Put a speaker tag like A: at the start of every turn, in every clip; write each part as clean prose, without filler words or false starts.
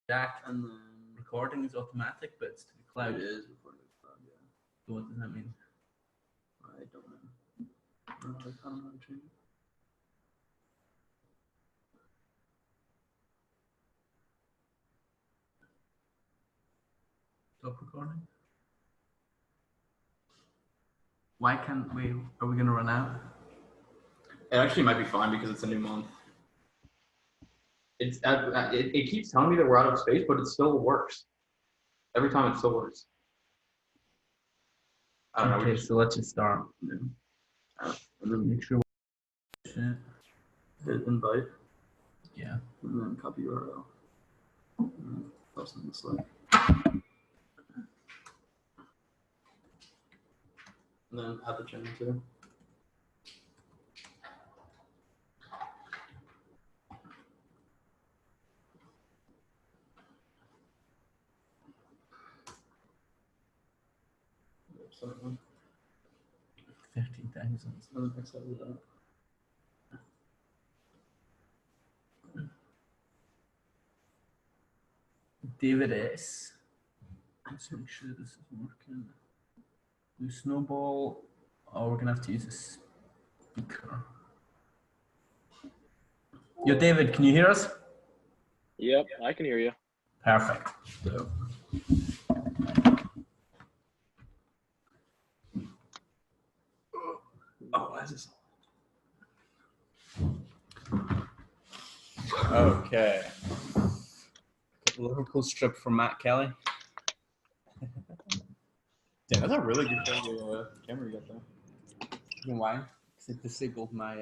A: Jack and the recording is automatic, but it's to the cloud.
B: It is recording to the cloud, yeah.
A: So what does that mean?
B: I don't know. I don't know how to change it.
A: Stop recording. Why can't we? Are we gonna run out?
B: It actually might be fine because it's a new month. It keeps telling me that we're out of space, but it still works. Every time it still works. I don't know.
A: Okay, so let's just start. Make sure.
B: Hit invite.
A: Yeah.
B: And then copy URL. And then post in the Slack. And then add the channel too. Something.
A: 15,000.
B: I'm excited with that.
A: David S. Let's make sure this is working. Blue snowball. Oh, we're gonna have to use a speaker. Yo, David, can you hear us?
C: Yep, I can hear you.
A: Perfect. So. Oh, why is this? Okay. Liverpool strip for Matt Kelly.
B: Damn, that's a really good camera you got there.
A: You know why? Because it disabled my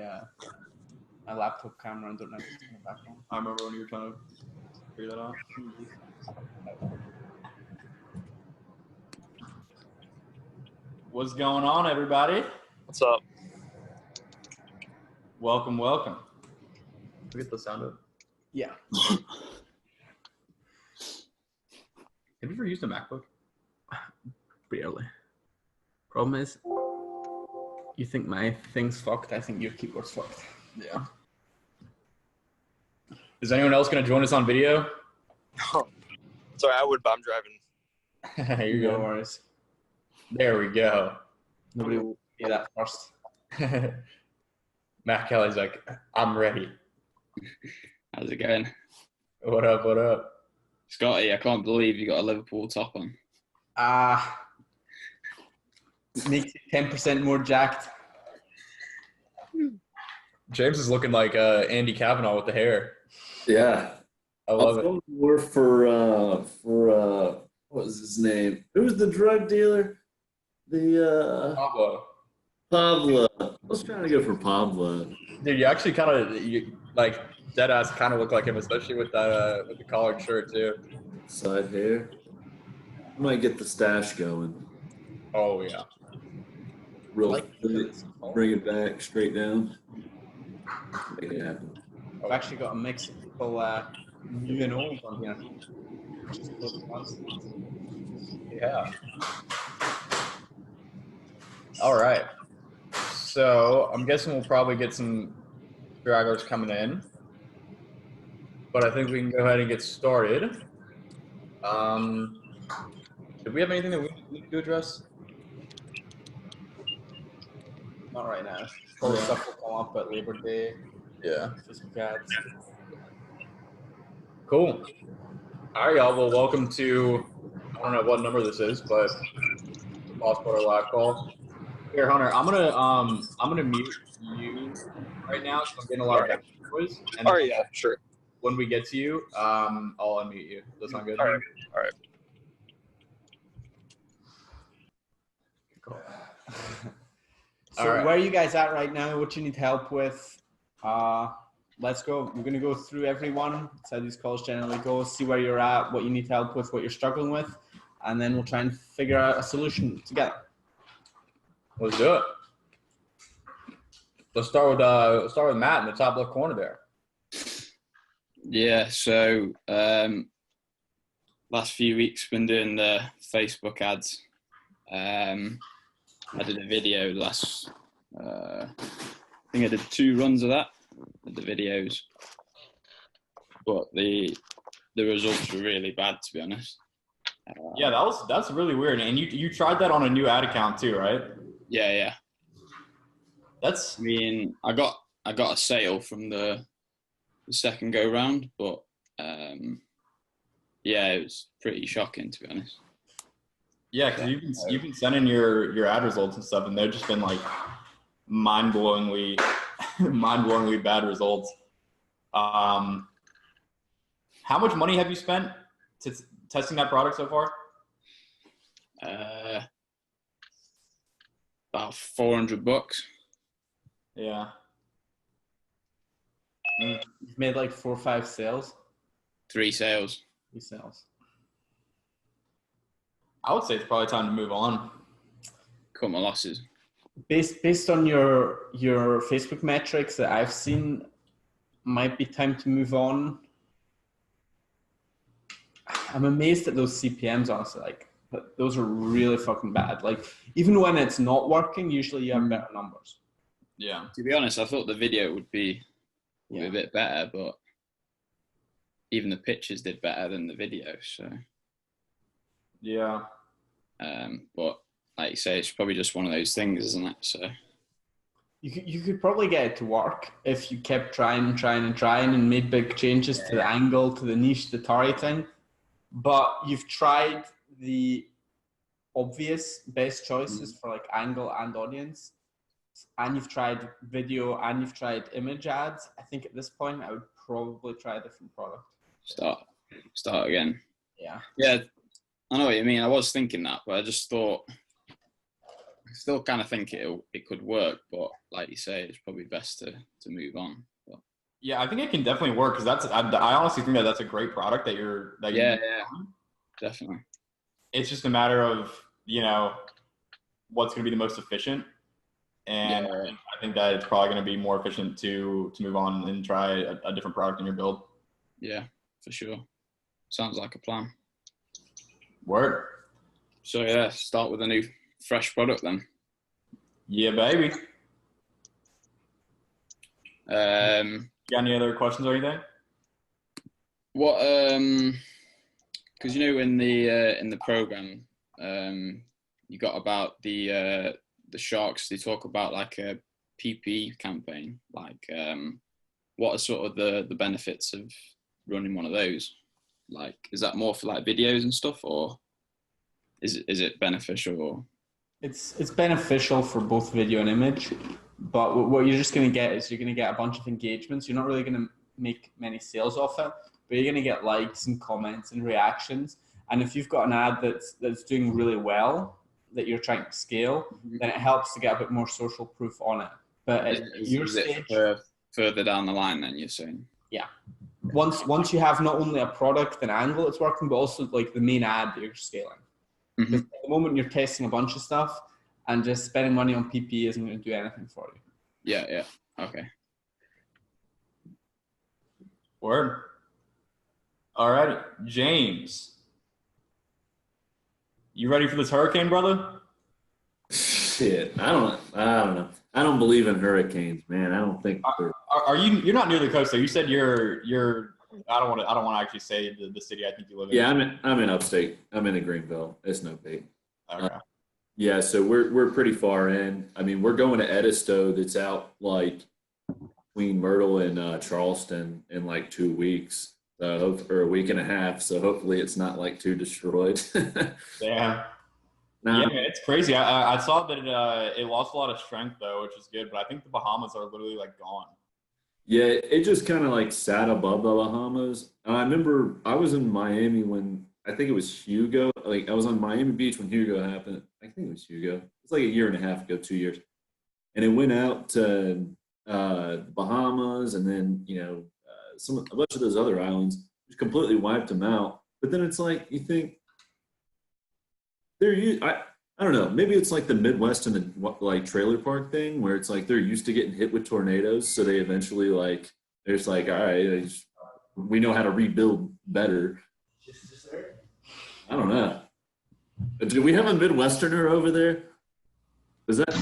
A: my laptop camera and don't have to turn it back on.
B: I remember when you were trying to figure that out. What's going on, everybody?
C: What's up?
B: Welcome, welcome. We get the sound of.
A: Yeah.
B: Have you ever used a MacBook?
A: Barely. Problem is, you think my thing's fucked, I think your keyboard's fucked.
B: Yeah. Is anyone else going to join us on video?
C: Sorry, I would, but I'm driving.
B: Here you go.
A: No worries.
B: There we go.
A: Nobody will see that first.
B: Matt Kelly's like, I'm ready.
D: How's it going?
B: What up, what up?
D: Scotty, I can't believe you got a Liverpool top on.
A: Makes it 10% more jacked.
B: James is looking like Andy Kavanaugh with the hair.
E: Yeah.
B: I love it.
E: More for what was his name? Who was the drug dealer? Pablo. I was trying to go for Pablo.
B: Dude, you actually kind of like dead ass kind of look like him, especially with the collared shirt too.
E: Side hair. I might get the stash going.
B: Oh yeah.
E: Real
A: Like
E: quick. Bring it back straight down. Make it happen.
A: I've actually got a mix of people new and old on here.
B: Yeah. All right. So I'm guessing we'll probably get some stragglers coming in, but I think we can go ahead and get started. Do we have anything that we need to address?
A: Not right now. Probably stuff will come up at Labor Day.
B: Yeah.
A: Facebook ads.
B: Cool. All right, y'all. Well, welcome to, I don't know what number this is, but Boss Butter Live Call. Here, Hunter, I'm gonna mute you right now, so I'm getting a lot of background noise. And
C: Oh yeah, sure.
B: when we get to you, I'll unmute you. Does that sound good?
C: All right. All right.
B: Cool.
A: So
B: All right.
A: where are you guys at right now? What you need help with? Let's go. We're gonna go through everyone. That's how these calls generally go. See where you're at, what you need help with, what you're struggling with, and then we'll try and figure out a solution together.
B: Let's do it. Let's start with Matt in the top left corner there.
D: Yeah, so last few weeks been doing the Facebook ads. I did a video last, I think I did 2 runs of that, with the videos. But the the results were really bad, to be honest.
B: Yeah, that's really weird. And you tried that on a new ad account too, right?
D: Yeah. I mean, I got a sale from the second go round, but yeah, it was pretty shocking, to be honest.
B: Yeah, because you've been sending your ad results and stuff, and they've just been like mind-blowingly bad results. How much money have you spent testing that product so far?
D: About $400.
B: Yeah.
A: You've made like 4 or 5 sales.
D: 3 sales.
A: 3 sales.
B: I would say it's probably time to move on.
D: Cut my losses.
A: Based on your Facebook metrics that I've seen, might be time to move on. I'm amazed at those CPMs, honestly. Like, those are really fucking bad. Like, even when it's not working, usually you have better numbers.
B: Yeah.
D: To be honest, I thought the video would be a bit better, but even the pictures did better than the video. So
B: yeah.
D: But like you say, it's probably just one of those things, isn't it? So
A: you could probably get it to work if you kept trying and made big changes to the angle, to the niche, the targeting. But you've tried the obvious best choices for like angle and audience, and you've tried video and you've tried image ads. I think at this point I would probably try a different product.
D: Start again.
A: Yeah,
D: I know what you mean. I was thinking that, but I just thought, I still kind of think it could work, but like you say, it's probably best to move on. But
B: yeah, I think it can definitely work, because I honestly think that's a great product that you're
D: definitely.
B: It's just a matter of, what's going to be the most efficient. And I think that it's probably going to be more efficient to move on and try a different product in your build.
D: Yeah, for sure. Sounds like a plan.
B: Word.
D: So yeah, start with a new fresh product then.
B: Yeah, baby. Got any other questions or anything?
D: What because in the program you got about the sharks. They talk about like a PP campaign. Like what are sort of the benefits of running one of those? Like, is that more for like videos and stuff, or is it beneficial? Or?
A: It's beneficial for both video and image, but what you're just going to get is you're going to get a bunch of engagements. You're not really going to make many sales off it, but you're going to get likes and comments and reactions. And if you've got an ad that's doing really well, that you're trying to scale, then it helps to get a bit more social proof on it. But at your stage,
D: further down the line, then you're saying,
A: yeah. Once you have not only a product and angle that's working, but also like the main ad that you're scaling. Because at the moment you're testing a bunch of stuff, and just spending money on PP isn't going to do anything for you.
D: Yeah. Okay.
B: Word. All right, James. You ready for this hurricane, brother?
E: Shit, I don't know. I don't believe in hurricanes, man. I don't think.
B: Are you? You're not near the coast, though. You said you're. I don't want to actually say the city I think you live in.
E: Yeah, I'm in upstate. I'm in Greenville. It's no big.
B: Okay.
E: Yeah, so we're pretty far in. I mean, we're going to Edisto. That's out like between Myrtle and Charleston in like 2 weeks, or a week and a half. So hopefully it's not like too destroyed.
B: Yeah.
E: Nah.
B: Yeah, it's crazy. I saw that it lost a lot of strength though, which is good. But I think the Bahamas are literally like gone. Yeah,
E: it just kind of like sat above the Bahamas. I remember I was in Miami when I think it was Hugo. Like I was on Miami Beach when Hugo happened. I think it was Hugo. It's like a year and a half ago, 2 years. And it went out to Bahamas, and then a bunch of those other islands, just completely wiped them out. But then it's like you think I don't know. Maybe it's like the Midwest and the like trailer park thing, where it's like they're used to getting hit with tornadoes, so they eventually like they're just like, all right, we know how to rebuild better. I don't know. Do we have a Midwesterner over there? Is that?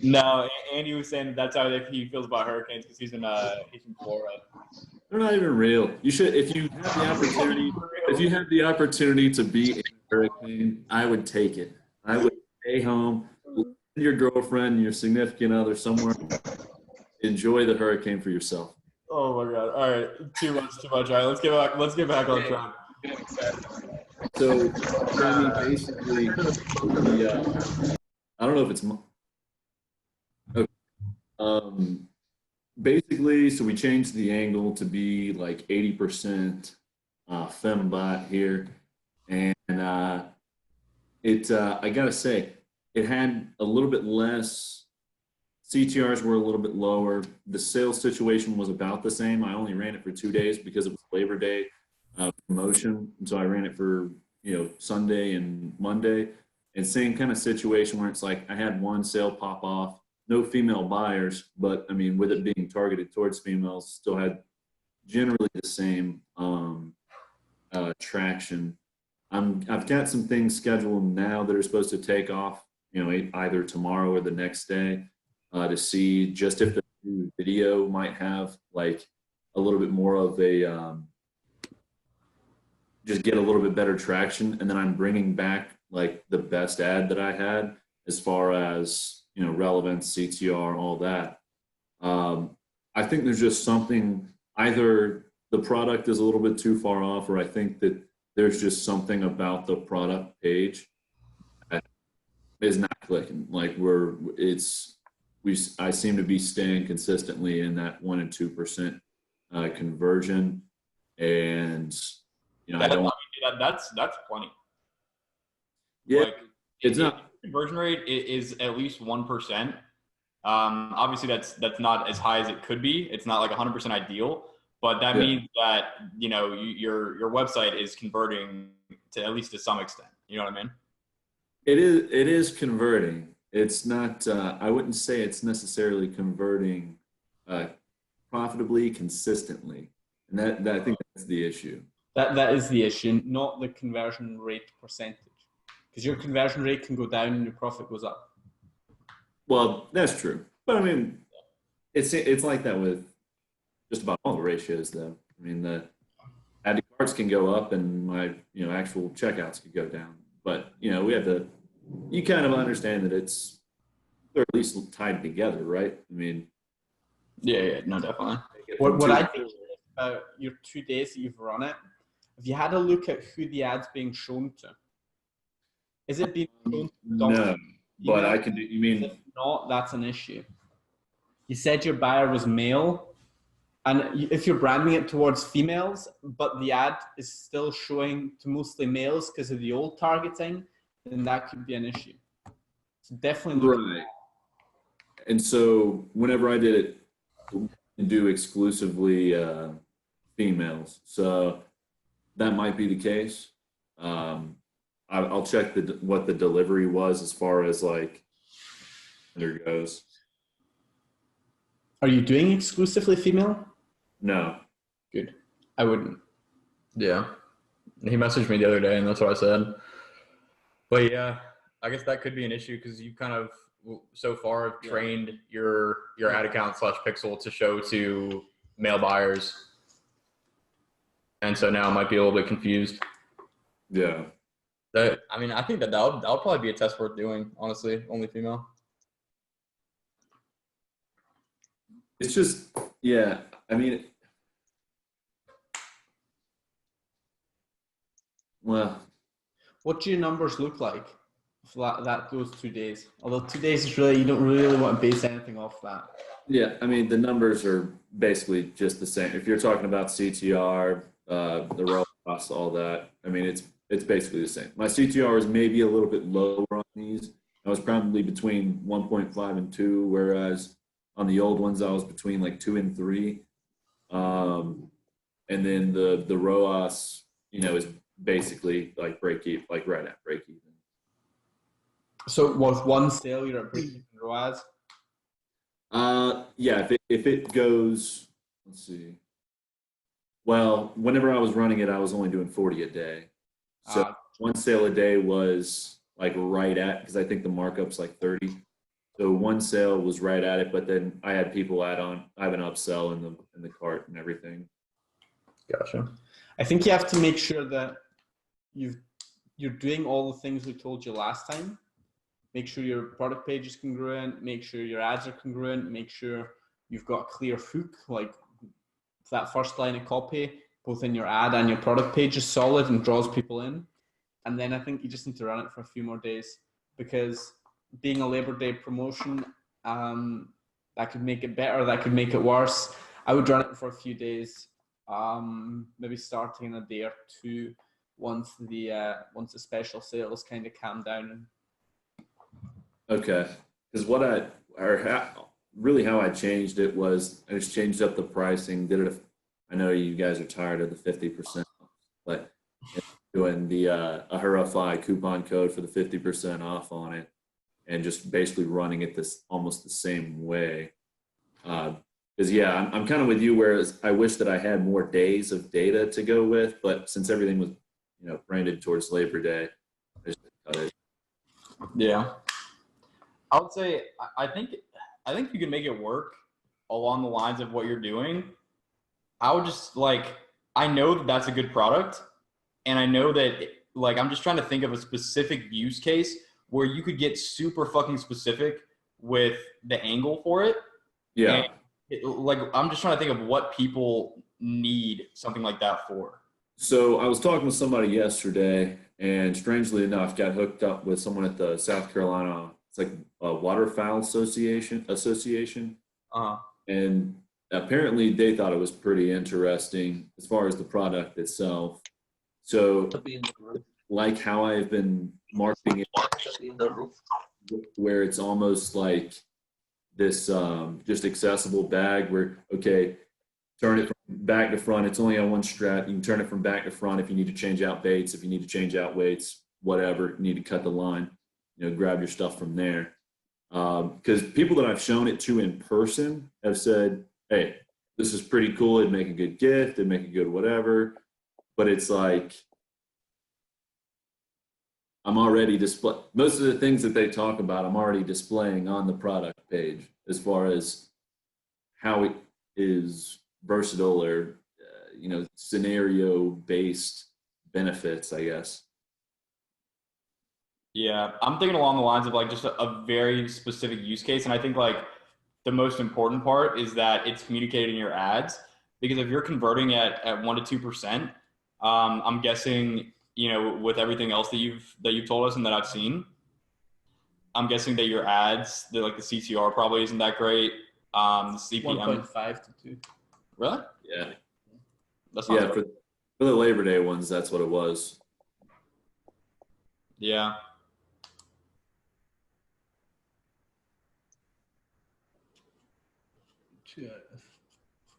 B: No, Andy was saying that's how he feels about hurricanes because he's in Florida.
E: They're not even real. You should, if you have the opportunity, to be in a hurricane, I would take it. I would stay home, send your girlfriend and your significant other somewhere, enjoy the hurricane for yourself.
B: Oh my God! All right, too much. All right, let's get back on track.
E: So, Jamie, basically, I don't know if it's okay. Basically, so we changed the angle to be like 80% fembot here, and I gotta say, it had a little bit less. CTRs were a little bit lower. The sales situation was about the same. I only ran it for 2 days because it was Labor Day promotion, and so I ran it for Sunday and Monday. And same kind of situation where it's like I had one sale pop off, no female buyers, but I mean, with it being targeted towards females, still had generally the same traction. I've got some things scheduled now that are supposed to take off, either tomorrow or the next day, to see just if the new video might have like a little bit more of a just get a little bit better traction. And then I'm bringing back like the best ad that I had as far as, relevance, CTR, all that. I think there's just something, either the product is a little bit too far off, or I think that there's just something about the product page that is not clicking. Like I seem to be staying consistently in that 1% and 2% conversion. And,
B: that's plenty.
E: Yeah.
B: Like, it's not conversion rate is at least 1%. Obviously that's not as high as it could be. It's not like 100% ideal, but that means that, your website is converting to at least to some extent. You know what I mean?
E: It is converting. It's not, I wouldn't say it's necessarily converting profitably, consistently. And that I think that's the issue.
A: That is the issue, not the conversion rate percentage. Because your conversion rate can go down and your profit goes up.
E: Well, that's true. But I mean, it's like that with just about all the ratios, though. I mean, the add to carts can go up and my, actual checkouts could go down. But, we have to, you kind of understand that they're at least tied together, right? I mean.
B: Yeah, no, definitely.
A: What I think about your 2 days that you've run it, if you had a look at who the ad's being shown to, is it being shown to
E: no, but I can do, you mean?
A: If not, that's an issue. You said your buyer was male, and if you're branding it towards females, but the ad is still showing to mostly males because of the old targeting, then that could be an issue. So definitely look at that.
E: And so whenever I did it, do exclusively females. So that might be the case. I'll check what the delivery was as far as like there goes.
A: Are you doing exclusively female?
E: No.
A: Good. I wouldn't.
B: Yeah. He messaged me the other day and that's what I said. But yeah, I guess that could be an issue because you kind of so far have trained your ad account /pixel to show to male buyers. And so now I might be a little bit confused.
E: Yeah.
B: I think that'll probably be a test worth doing, honestly, only female.
E: It's just, yeah, I mean, well.
A: What do your numbers look like for those 2 days? Although 2 days is really, you don't really want to base anything off that.
E: Yeah, I mean, the numbers are basically just the same. If you're talking about CTR, the ROAS, all that, I mean, it's basically the same. My CTR is maybe a little bit lower on these. I was probably between 1.5 and 2, whereas on the old ones, I was between like 2 and 3. And then the ROAS, is basically like break even, like right at break even.
A: So with one sale, you're at break even ROAS?
E: Yeah, if it goes, let's see. Well, whenever I was running it, I was only doing 40 a day. So one sale a day was like right at, because I think the markup's like 30. So one sale was right at it, but then I had people add on. I have an upsell in the cart and everything.
B: Gotcha.
A: I think you have to make sure that you're doing all the things we told you last time. Make sure your product page is congruent. Make sure your ads are congruent. Make sure you've got a clear hook, like that first line of copy, both in your ad and your product page is solid and draws people in. And then I think you just need to run it for a few more days, because being a Labor Day promotion, that could make it better, that could make it worse. I would run it for a few days, maybe starting in a day or two once the special sales kind of calm down.
E: Okay, because how I changed it was I just changed up the pricing. I know you guys are tired of the 50%, but doing the Ahurify coupon code for the 50% off on it, and just basically running it almost the same way. Because I'm kind of with you, whereas I wish that I had more days of data to go with, but since everything was branded towards Labor Day, I just cut it.
B: Yeah, I would say I think you can make it work along the lines of what you're doing. I would just I know that that's a good product, and I know that I'm just trying to think of a specific use case where you could get super fucking specific with the angle for it.
E: Yeah.
B: I'm just trying to think of what people need something like that for.
E: So I was talking with somebody yesterday, and strangely enough, got hooked up with someone at the South Carolina. It's like a waterfowl association, and apparently they thought it was pretty interesting as far as the product itself. So, like how I've been marketing it, where it's almost like this just accessible bag where, okay, turn it from back to front. It's only on one strap. You can turn it from back to front if you need to change out baits, if you need to change out weights, whatever, you need to cut the line, grab your stuff from there. Because people that I've shown it to in person have said, hey, this is pretty cool. It'd make a good gift. It'd make a good whatever. But it's like, I'm already most of the things that they talk about, I'm already displaying on the product page as far as how it is versatile or, scenario-based benefits, I guess.
B: Yeah, I'm thinking along the lines of just a very specific use case. And I think the most important part is that it's communicated in your ads, because if you're converting at 1% to 2%, I'm guessing, with everything else that you've told us and that I've seen, I'm guessing that your ads, the CTR probably isn't that great. The CPM
A: 1.5 to 2.
B: Really?
E: Yeah.
B: That's not
E: for the Labor Day ones, that's what it was.
B: Yeah.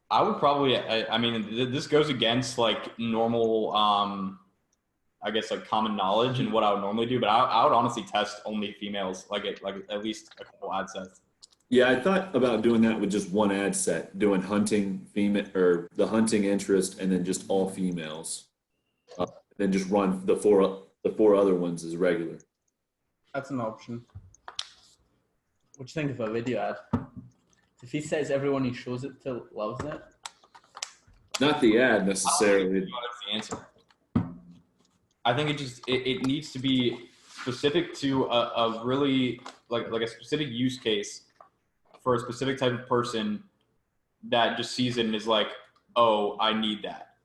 B: I would probably, I mean, this goes against normal, I guess common knowledge and what I would normally do, but I would honestly test only females, at least a couple ad sets.
E: Yeah, I thought about doing that with just one ad set, doing hunting female or the hunting interest, and then just all females. Then just run the four other ones as regular.
A: That's an option. What do you think of a video ad? If he says everyone he shows it to loves it.
E: Not the ad necessarily.
B: That's the answer. I think it needs to be specific to a really a specific use case for a specific type of person that just sees it and is like, oh, I need that.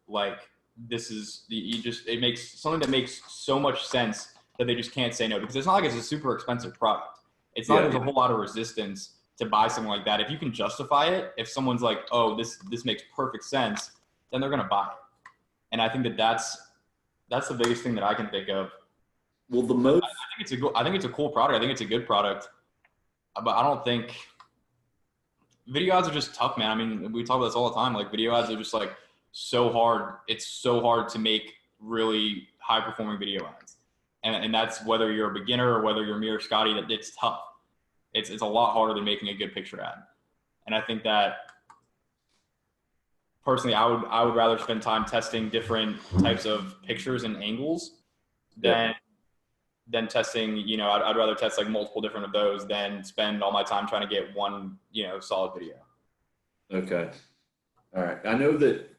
B: This is it makes something that makes so much sense that they just can't say no, because it's not like it's a super expensive product. It's not there's a whole lot of resistance to buy something like that. If you can justify it, if someone's like, oh, this makes perfect sense, then they're gonna buy it. And I think that's the biggest thing that I can think of.
E: Well,
B: I think it's a cool product. I think it's a good product, but I don't think video ads are just tough, man. I mean, we talk about this all the time. Video ads are just so hard. It's so hard to make really high performing video ads. And that's whether you're a beginner or whether you're me or Scotty, that it's tough. It's a lot harder than making a good picture ad. And I think that personally, I would rather spend time testing different types of pictures and angles than than testing, you know, I'd rather test like multiple different of those than spend all my time trying to get one, you know, solid video.
E: Okay. All right. I know that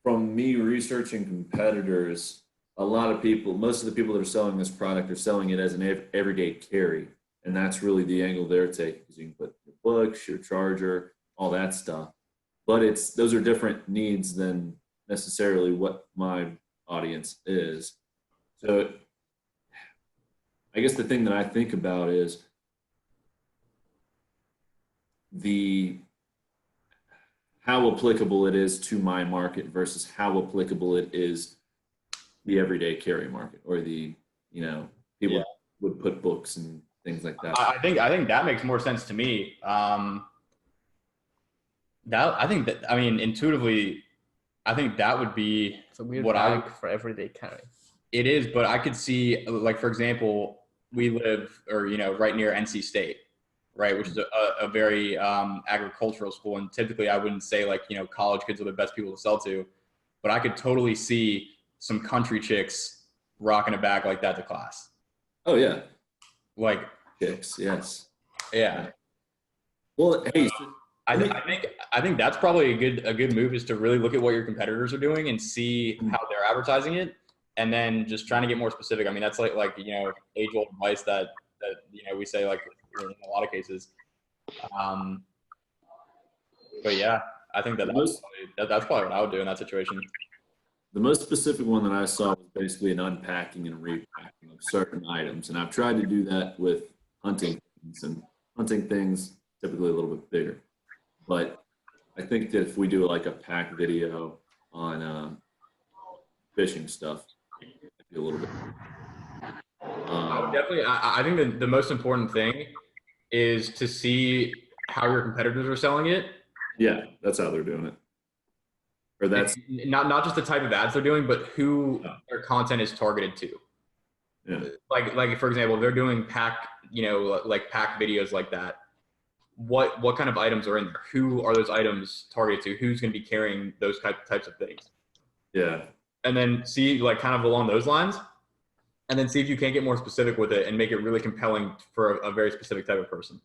E: from me researching competitors, a lot of people, most of the people that are selling this product are selling it as an everyday carry. And that's really the angle they're taking, because you can put your books, your charger, all that stuff. But those are different needs than necessarily what my audience is. So I guess the thing that I think about is how applicable it is to my market versus how applicable it is the everyday carry market, or the, you know, people would put books and things like that.
B: I think that makes more sense to me. Intuitively, I think that would be
A: It's a weird
B: what
A: bag for everyday carry.
B: It is, but I could see, like, for example, we live, or, you know, right near NC State, right, which is a very agricultural school. And typically I wouldn't say, like, you know, college kids are the best people to sell to, but I could totally see some country chicks rocking a bag like that to class.
E: Oh yeah.
B: Like
E: Chicks, yes.
B: Yeah.
E: Well, hey,
B: I think that's probably a good move, is to really look at what your competitors are doing and see how they're advertising it, and then just trying to get more specific. I mean, that's like you know, age old advice that you know, we say, like, in a lot of cases. But yeah, I think that's probably what I would do in that situation.
E: The most specific one that I saw was basically an unpacking and repacking of certain items, and I've tried to do that with hunting things, and hunting things typically a little bit bigger. But I think that if we do like a pack video on fishing stuff, it'd be a little bit.
B: Definitely, I think that the most important thing is to see how your competitors are selling it.
E: Yeah, that's how they're doing it. Or that's
B: not just the type of ads they're doing, but who their content is targeted to.
E: Yeah.
B: Like for example, if they're doing pack, you know, like pack videos like that, what kind of items are in there? Who are those items targeted to? Who's going to be carrying those types of things?
E: Yeah.
B: And then see, like, kind of along those lines, and then see if you can get more specific with it and make it really compelling for a very specific type of person.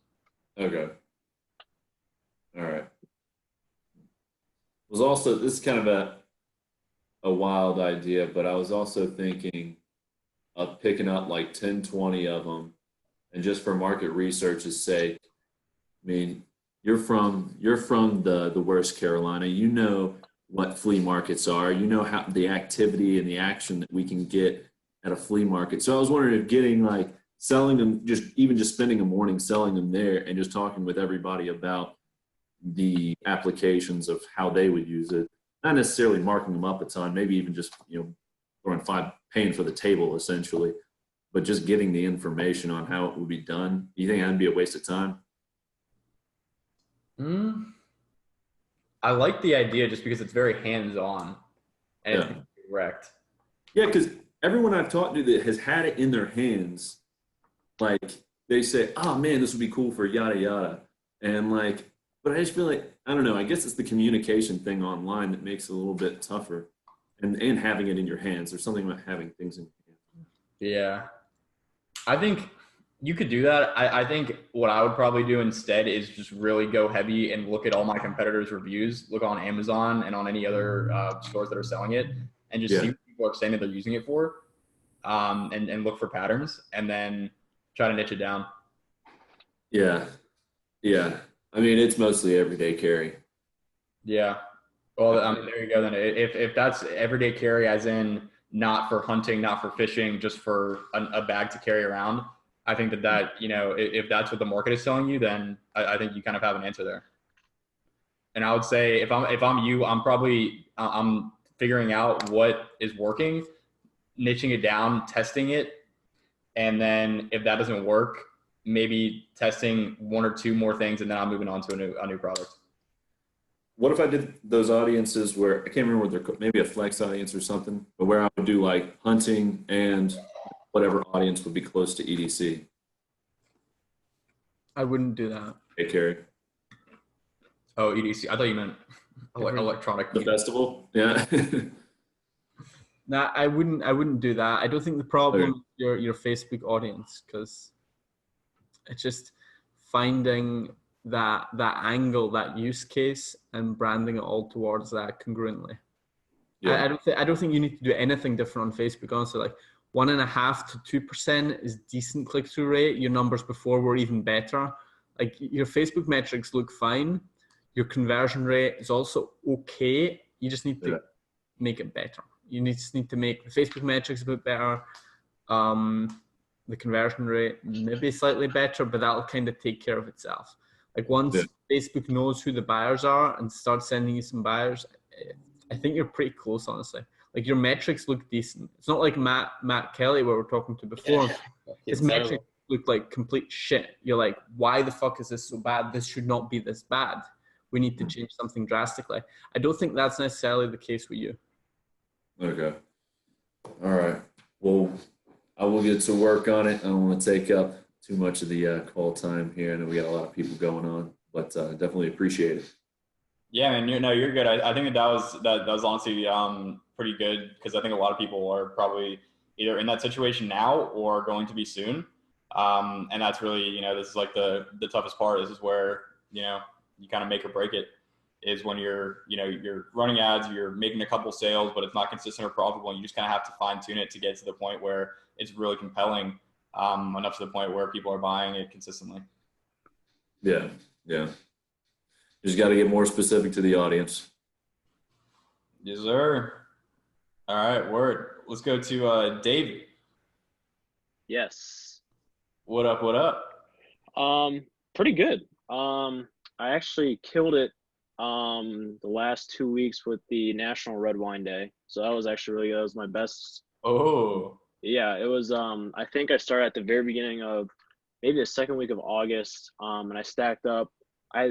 E: Okay. All right. Was also, this is kind of a wild idea, but I was also thinking of picking up like 10, 20 of them, and just for market research's sake. I mean, you're from the worst Carolina. You know what flea markets are. You know how the activity and the action that we can get at a flea market. So I was wondering if selling them, just spending a morning selling them there and just talking with everybody about the applications of how they would use it, not necessarily marking them up a ton, maybe even just, you know, throwing paying for the table essentially, but just getting the information on how it would be done. Do you think that'd be a waste of time?
B: I like the idea just because it's very hands-on and it's direct.
E: Yeah, because everyone I've talked to that has had it in their hands, like, they say, oh man, this would be cool for yada yada. And like, but I just feel like, I don't know, I guess it's the communication thing online that makes it a little bit tougher, and having it in your hands. There's something about having things in your hands.
B: Yeah. I think you could do that. I think what I would probably do instead is just really go heavy and look at all my competitors' reviews, look on Amazon and on any other stores that are selling it, and just see what people are saying that they're using it for, and look for patterns, and then try to niche it down.
E: Yeah. Yeah. I mean, it's mostly everyday carry.
B: Yeah. Well, I mean, there you go then. If that's everyday carry, as in not for hunting, not for fishing, just for a bag to carry around, I think that, you know, if that's what the market is selling you, then I think you kind of have an answer there. And I would say if I'm you, I'm figuring out what is working, niching it down, testing it, and then if that doesn't work, maybe testing one or two more things, and then I'm moving on to a new product.
E: What if I did those audiences where, I can't remember what they're, maybe a flex audience or something, but where I would do like hunting and whatever audience would be close to EDC?
A: I wouldn't do that.
E: Hey, Carrie.
B: Oh, EDC. I thought you meant electronic.
E: The festival? Yeah.
A: Nah, I wouldn't do that. I don't think the problem is your Facebook audience, because it's just finding that angle, that use case, and branding it all towards that congruently.
E: Yeah.
A: I don't think you need to do anything different on Facebook. Honestly, like 1.5% to 2% is decent click-through rate. Your numbers before were even better. Like your Facebook metrics look fine. Your conversion rate is also okay. You just need to make it better. You just need to make the Facebook metrics a bit better. The conversion rate maybe slightly better, but that'll kind of take care of itself. Like once Facebook knows who the buyers are and starts sending you some buyers, I think you're pretty close, honestly. Like your metrics look decent. It's not like Matt Kelly, where we're talking to before. His metrics look like complete shit. You're like, why the fuck is this so bad? This should not be this bad. We need to change something drastically. I don't think that's necessarily the case with you.
E: Okay. All right. Well, I will get to work on it. I don't want to take up too much of the call time here. I know we got a lot of people going on, but definitely appreciate it.
B: Yeah, man. You're good. I think that was honestly pretty good, because I think a lot of people are probably either in that situation now or going to be soon. And that's really, this is like the toughest part. This is where, you kind of make or break it, is when you're running ads, you're making a couple sales, but it's not consistent or profitable. And you just kind of have to fine tune it to get to the point where it's really compelling, enough to the point where people are buying it consistently.
E: Yeah. Just got to get more specific to the audience.
B: Yes, sir. All right, word. Let's go to David.
C: Yes.
B: What up?
C: Pretty good. I actually killed it the last 2 weeks with the National Red Wine Day. So that was actually really good. That was my best.
B: Oh.
C: Yeah, it was I think I started at the very beginning of maybe the second week of August. And I stacked up. I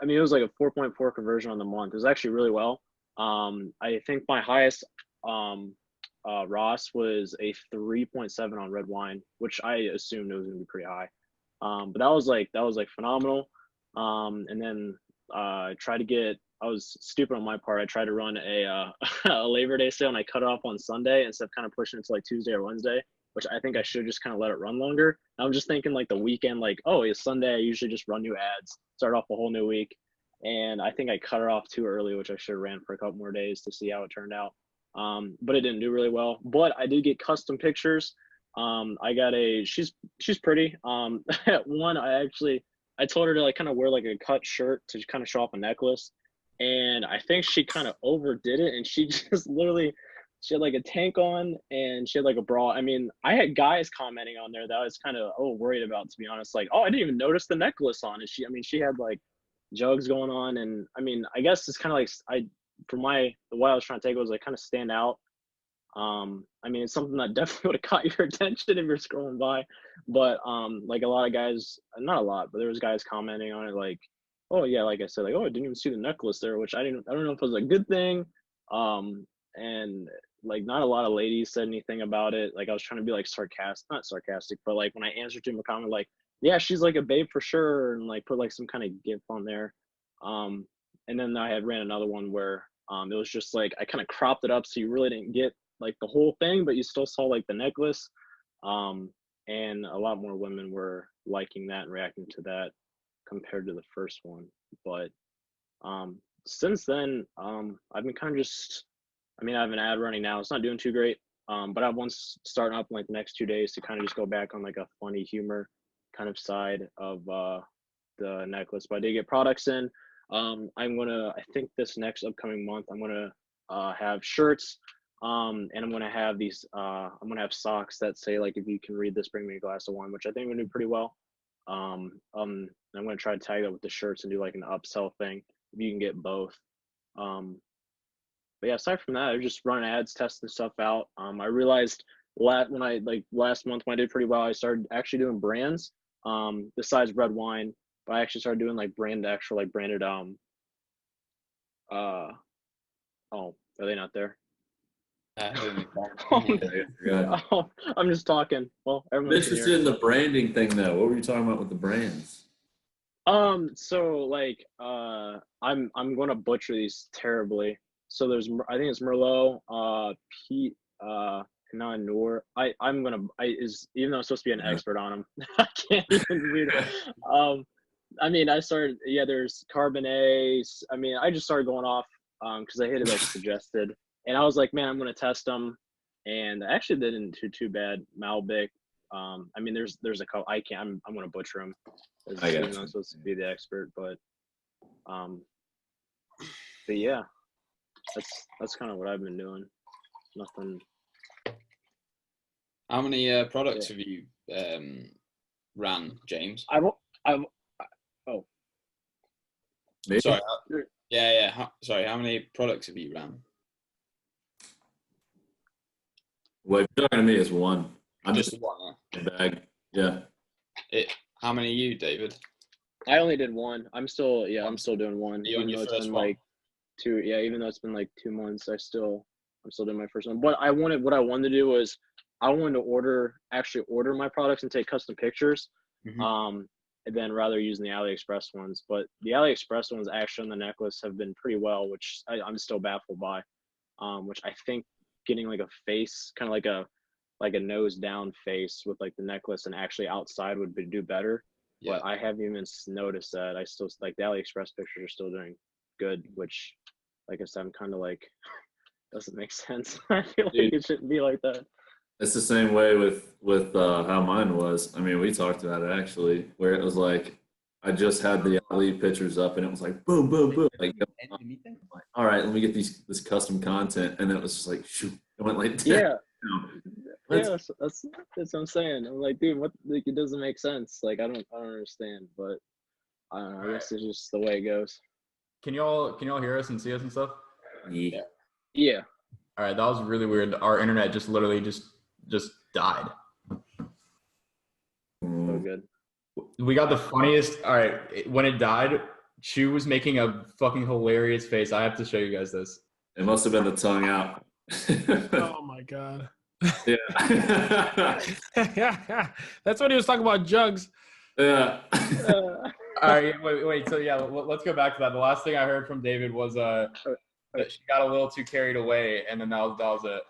C: mean, it was like a 4.4 conversion on the month. It was actually really well. I think my highest Ross was a 3.7 on red wine, which I assumed it was gonna be pretty high. But that was like phenomenal. And then I was stupid on my part. I tried to run a a Labor Day sale, and I cut it off on Sunday instead of kind of pushing it to like Tuesday or Wednesday, which I think I should just kind of let it run longer. And I'm just thinking like the weekend, like, oh, it's Sunday. I usually just run new ads, start off a whole new week. And I think I cut it off too early, which I should have ran for a couple more days to see how it turned out. But it didn't do really well. But I did get custom pictures. I got she's pretty. One, I told her to like kind of wear like a cut shirt to kind of show off a necklace. And I think she kind of overdid it. And she just literally, she had like a tank on and she had like a bra. I mean, I had guys commenting on there that I was kind of worried about, to be honest. Like, oh, I didn't even notice the necklace on. And she had like jugs going on. And I mean, I guess it's kind of like, the way I was trying to take it was like kind of stand out. I mean, it's something that definitely would have caught your attention if you're scrolling by, but like a lot of guys, not a lot, but there was guys commenting on it like, oh yeah, like I said, like, oh, I didn't even see the necklace there, which I don't know if it was a good thing. And like not a lot of ladies said anything about it. Like I was trying to be like not sarcastic, but like when I answered to him a comment like, yeah, she's like a babe for sure, and like put like some kind of gif on there. And then I had ran another one where it was just like I kind of cropped it up so you really didn't get like the whole thing, but you still saw like the necklace. And a lot more women were liking that and reacting to that compared to the first one. But since then, I've been kind of I have an ad running now. It's not doing too great, but I have one starting up in like the next 2 days to kind of just go back on like a funny humor kind of side of the necklace. But I did get products in. I think this next upcoming month, I'm gonna have shirts, and I'm gonna have these. I'm gonna have socks that say like, if you can read this, bring me a glass of wine, which I think I'm gonna do pretty well. I'm gonna try to tag that with the shirts and do like an upsell thing if you can get both. But yeah, aside from that, I just run ads, testing stuff out. I realized last month when I did pretty well, I started actually doing brands besides red wine. But I actually started doing like branded. Oh, are they not there? Oh, I'm just talking. Well, everyone's
E: Interested in the branding thing though. What were you talking about with the brands?
C: So like I'm gonna butcher these terribly. So there's, I think it's Merlot, Pete, Hannah and Noor. Even though I'm supposed to be an expert on them, I can't even read it. I mean, there's Cabernet. I mean, I just started going off because I hit it like suggested, and I was like, man, I'm gonna test them, and I actually didn't do too bad. Malbec. I mean, there's a couple. I'm gonna butcher them. I'm supposed to be the expert, but yeah, that's kind of what I've been doing. Nothing.
D: How many products have you ran, James?
C: Oh.
E: Maybe.
D: Sorry. Yeah. Sorry. How many products have you ran?
E: Well, if you're talking to me, it's one. I'm
D: Just one.
E: a bag. Yeah.
D: How many are you, David?
C: I only did one. I'm still doing one.
D: You on your first one?
C: Like 2, even though it's been like 2 months, I'm still doing my first one. But what I wanted to do was I wanted to actually order my products and take custom pictures.
D: Mm-hmm.
C: And then rather using the AliExpress ones. But the AliExpress ones actually on the necklace have been pretty well, which I'm still baffled by. Which I think getting like a face, kind of like a nose down face with like the necklace and actually outside would do better. Yeah. But I haven't even noticed that. I still like the AliExpress pictures are still doing good, which like I said, I'm kind of like doesn't make sense. I feel like it shouldn't be like that.
E: It's the same way with how mine was. I mean, we talked about it actually, where it was like I just had the Ali pictures up, and it was like boom, boom, boom. Like, all right, let me get this custom content, and it was just like shoot, it went like
C: yeah. That's what I'm saying. I'm like, dude, what? Like, it doesn't make sense. Like, I don't understand. But I don't know. I guess it's just the way it goes.
B: Can y'all hear us and see us and stuff?
C: Yeah.
B: All right, that was really weird. Our internet just literally just died.
C: So good.
B: We got the funniest. All right, when it died, Chu was making a fucking hilarious face. I have to show you guys this.
E: It must have been the tongue out.
F: Oh my god.
E: Yeah.
F: That's when he was talking about jugs.
E: Yeah.
B: All right, wait. So yeah, let's go back to that. The last thing I heard from David was that she got a little too carried away, and then that was it.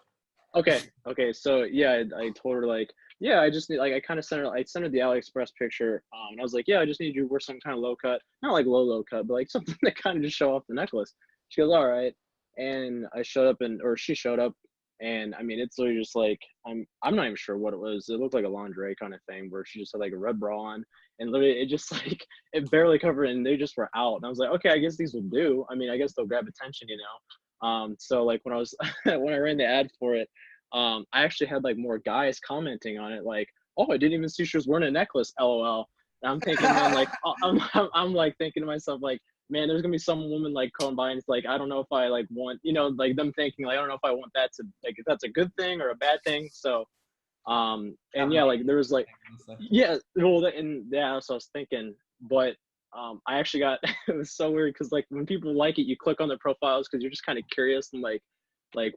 C: Okay. So yeah, I told her like, yeah, I just need like I sent her the AliExpress picture, and I was like, yeah, I just need you to wear some kind of low cut, not like low cut, but like something that kind of just show off the necklace. She goes, all right, and she showed up, and I mean, it's literally just like I'm not even sure what it was. It looked like a lingerie kind of thing where she just had like a red bra on, and literally it just like it barely covered, and they just were out, and I was like, okay, I guess these will do. I mean, I guess they'll grab attention, you know. So like when I was when I ran the ad for it, I actually had like more guys commenting on it, like, oh, I didn't even see she was wearing a necklace, LOL. And I'm thinking, man, like I'm like thinking to myself, like, man, there's gonna be some woman like calling by and it's like, I don't know if I like want, you know, like them thinking like, I don't know if I want that to like if that's a good thing or a bad thing. So and yeah, like there was like that's what I was thinking. But I actually got it was so weird because like when people like it, you click on their profiles because you're just kind of curious and like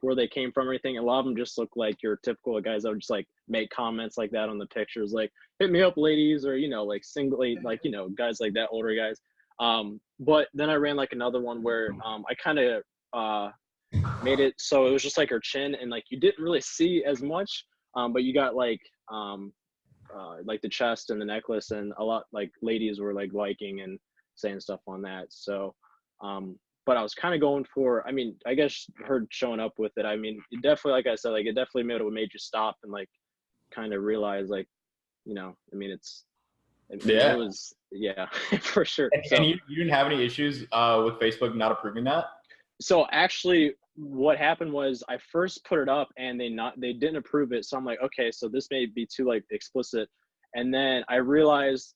C: where they came from or anything. A lot of them just look like your typical guys that would just like make comments like that on the pictures, like hit me up ladies, or, you know, like singly, like, you know, guys like that, older guys. But then I ran like another one where I kind of made it so it was just like her chin and like you didn't really see as much, but you got like the chest and the necklace, and a lot like ladies were like liking and saying stuff on that. So but I was kind of going for, I mean, I guess her showing up with it, I mean, it definitely, like I said, like it definitely made you stop and like kind of realize, like, you know, I mean, it was, yeah, for sure.
B: And you didn't have any issues with Facebook not approving that?
C: So actually what happened was I first put it up and they didn't approve it. So I'm like, okay, so this may be too like explicit. And then I realized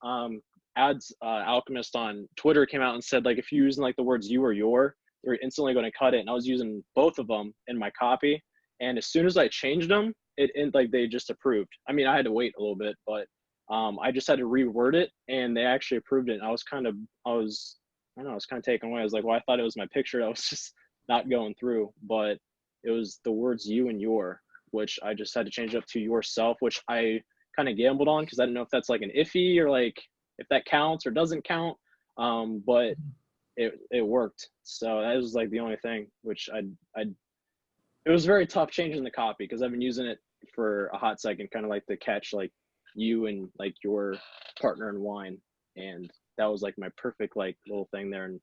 C: Ads Alchemist on Twitter came out and said, like, if you're using like the words you or your, they're instantly going to cut it. And I was using both of them in my copy, and as soon as I changed them, it like they just approved. I mean, I had to wait a little bit, but I just had to reword it, and they actually approved it. And I was kind of taken away. I was like, well, I thought it was my picture that was just not going through, but it was the words you and your, which I just had to change up to yourself, which I kind of gambled on because I didn't know if that's like an iffy or like if that counts or doesn't count. But it worked. So that was like the only thing, which it was very tough changing the copy because I've been using it for a hot second, kind of like to catch like you and like your partner in wine. And that was like my perfect like little thing there. And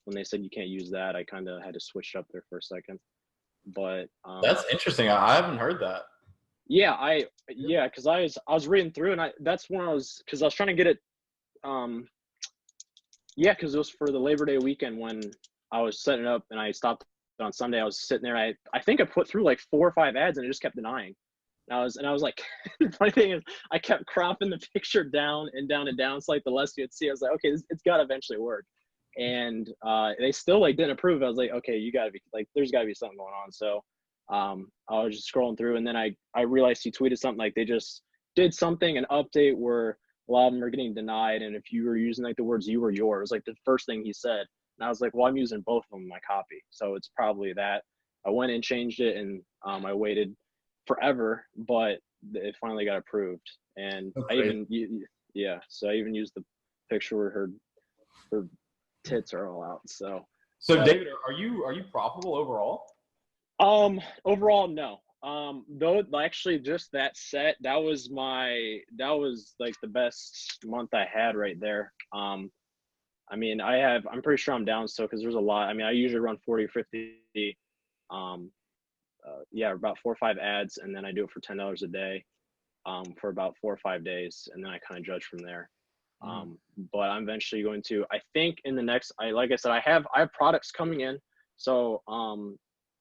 C: when they said you can't use that, I kind of had to switch it up there for a second. But
B: that's interesting. I haven't heard that.
C: Yeah, because I was reading through and that's when I was trying to get it. Yeah, because it was for the Labor Day weekend when I was setting it up and I stopped on Sunday. I was sitting there. I think I put through like 4 or 5 ads and it just kept denying. And I was like, the funny thing is, I kept cropping the picture down and down and down. So like the less you'd see, I was like, okay, it's got to eventually work. And they still like didn't approve. I was like, okay, you got to be like, there's got to be something going on. So I was just scrolling through, and then I realized he tweeted something like they just did something, an update where a lot of them are getting denied. And if you were using like the words "you" or "your," it was like the first thing he said. And I was like, well, I'm using both of them in my copy, so it's probably that. I went and changed it, and I waited forever, but it finally got approved. And
A: Oh,
C: I
A: great.
C: so I even used the picture where her tits are all out. So
B: David, are you profitable overall?
C: Overall, no. Though actually just that set, that was like the best month I had right there. I mean, I'm pretty sure I'm down still because there's a lot. I mean, I usually run 40 or 50, about 4 or 5 ads, and then I do it for $10 a day, for about 4 or 5 days, and then I kind of judge from there. But I'm eventually going to, I think in the next, like I said, I have products coming in. So,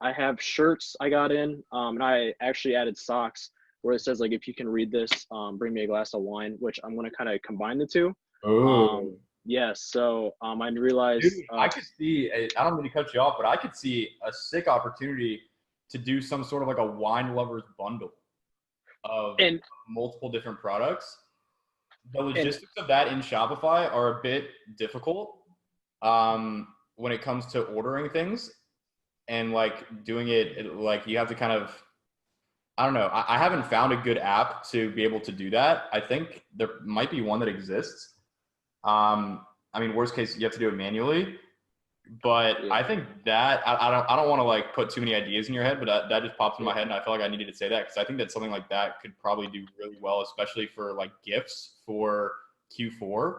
C: I have shirts I got in, and I actually added socks where it says like, if you can read this, bring me a glass of wine, which I'm going to kind of combine the two.
B: Oh.
C: Yeah. So I realized,
B: Dude, I could see, I don't mean to cut you off, but I could see a sick opportunity to do some sort of like a wine lovers bundle of multiple different products. The logistics of that in Shopify are a bit difficult when it comes to ordering things. And like doing it, like you have to kind of, I don't know. I haven't found a good app to be able to do that. I think there might be one that exists. I mean, worst case, you have to do it manually. But yeah. I think that I don't want to like put too many ideas in your head, but that just popped in my head, and I felt like I needed to say that because I think that something like that could probably do really well, especially for like gifts for Q4.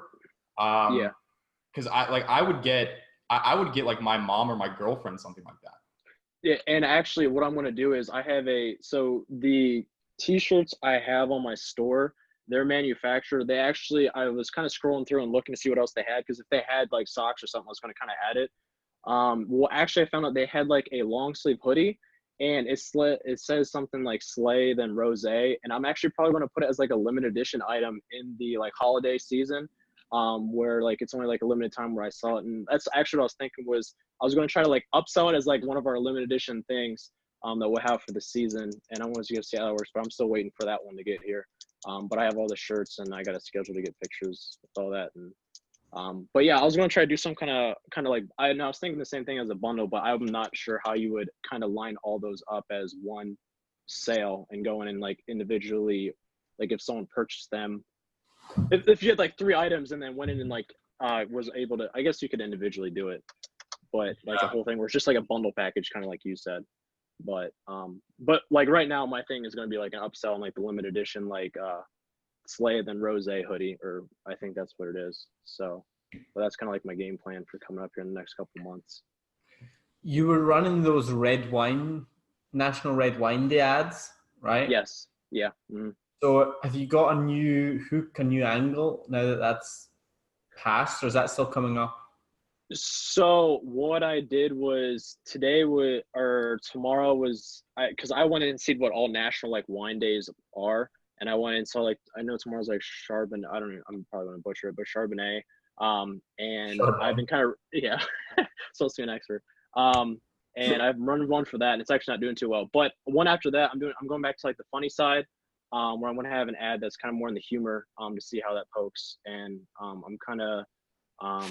B: Because I would get like my mom or my girlfriend something like that.
C: Yeah, and actually what I'm going to do is so the t-shirts I have on my store, their manufacturer, I was kind of scrolling through and looking to see what else they had, because if they had like socks or something, I was going to kind of add it. Well, actually I found out they had like a long sleeve hoodie, and it says something like Slay then Rose, and I'm actually probably going to put it as like a limited edition item in the like holiday season, where like it's only like a limited time where I saw it. And that's actually what I was thinking, was I was going to try to like upsell it as like one of our limited edition things that we'll have for the season, and I want to see how that works, but I'm still waiting for that one to get here. But I have all the shirts, and I got a schedule to get pictures with all that. And but yeah, I was going to try to do some kind of like, I was thinking the same thing as a bundle, but I'm not sure how you would kind of line all those up as one sale and go in and like individually, like if someone purchased them, if you had like 3 items and then went in and like was able to, I guess you could individually do it, but like the whole thing where it's just like a bundle package, kind of like you said. But like right now my thing is going to be like an upsell and like the limited edition like Slay then Rose hoodie, or I think that's what it is. So but that's kind of like my game plan for coming up here in the next couple months.
A: You were running those National Red Wine Day ads, right?
C: Yes. Yeah. Mm-hmm.
A: So have you got a new hook, a new angle now that that's passed, or is that still coming up?
C: So what I did was tomorrow was, because I went in and see what all national like wine days are, and I went and saw like, I know tomorrow's like Chardonnay. I'm probably gonna butcher it, but Chardonnay. And Chardonnay. I've been kind of supposed to be an expert. And I've run one for that, and it's actually not doing too well. But one after that, I'm going back to like the funny side, where I'm gonna have an ad that's kind of more in the humor, to see how that pokes, and I'm kind of I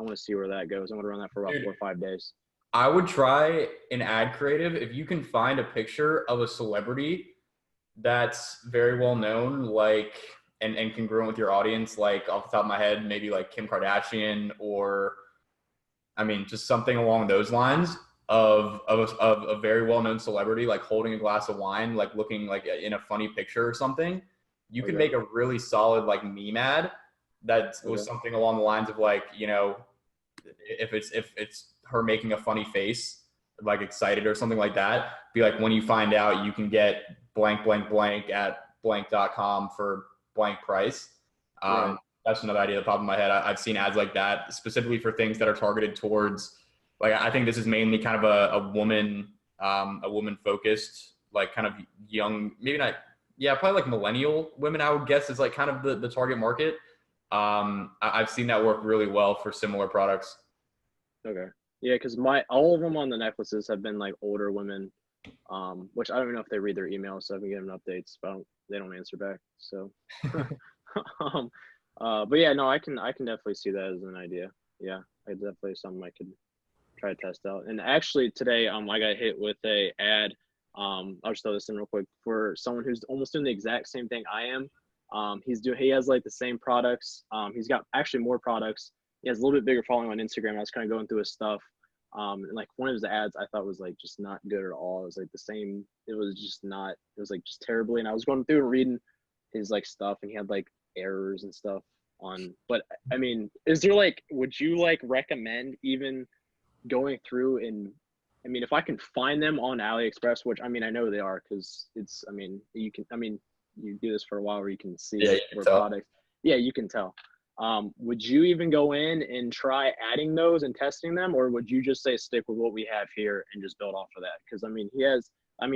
C: want to see where that goes. I'm going to run that for about 4 or 5 days.
B: I would try an ad creative. If you can find a picture of a celebrity that's very well known, like, and congruent with your audience, like off the top of my head, maybe like Kim Kardashian or I mean, just something along those lines of a very well-known celebrity, like holding a glass of wine, like looking like in a funny picture or something. You can make a really solid like meme ad that was something along the lines of like, you know, if it's her making a funny face, like excited or something like that, be like, when you find out you can get blank at blank.com for blank price. That's another idea that popped in my head. I've seen ads like that specifically for things that are targeted towards, like, I think this is mainly kind of a woman focused, like kind of young, maybe not, yeah, probably like millennial women, I would guess is like kind of the target market. I've seen that work really well for similar products.
C: Okay. Yeah, because all of them on the necklaces have been like older women, which I don't even know if they read their emails, so I've been getting updates, but they don't answer back. So, but yeah, no, I can definitely see that as an idea. Yeah, it's definitely something I could try to test out. And actually today, I got hit with a ad. I'll just throw this in real quick for someone who's almost doing the exact same thing I am. He has like the same products. He's got actually more products. He has a little bit bigger following on Instagram. I was kind of going through his stuff. And like one of his ads I thought was like just not good at all. It was like the same, it was like just terribly. And I was going through and reading his like stuff, and he had like errors and stuff on, but I mean, would you like recommend even going through and, I mean, if I can find them on AliExpress, which I mean, I know they are, because it's, I mean, you do this for a while where you can see where products, you can tell. Would you even go in and try adding those and testing them, or would you just say stick with what we have here and just build off of that? Because I mean,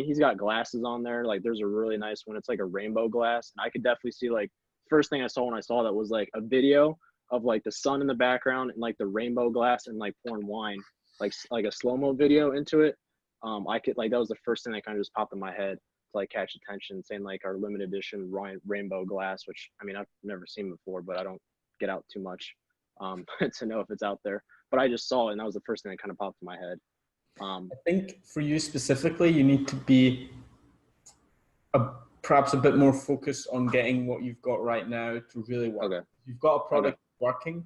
C: he's got glasses on there. Like there's a really nice one. It's like a rainbow glass, and I could definitely see, like, first thing I saw when I saw that was like a video of like the sun in the background and like the rainbow glass and like pouring wine, like a slow-mo video into it. I could, like, that was the first thing that kind of just popped in my head to like catch attention, saying like our limited edition rainbow glass, which I mean, I've never seen before, but I don't get out too much to know if it's out there, but I just saw it and that was the first thing that kind of popped in my head.
A: I think for you specifically, you need to be perhaps a bit more focused on getting what you've got right now to really work.
C: Okay.
A: You've got a product working,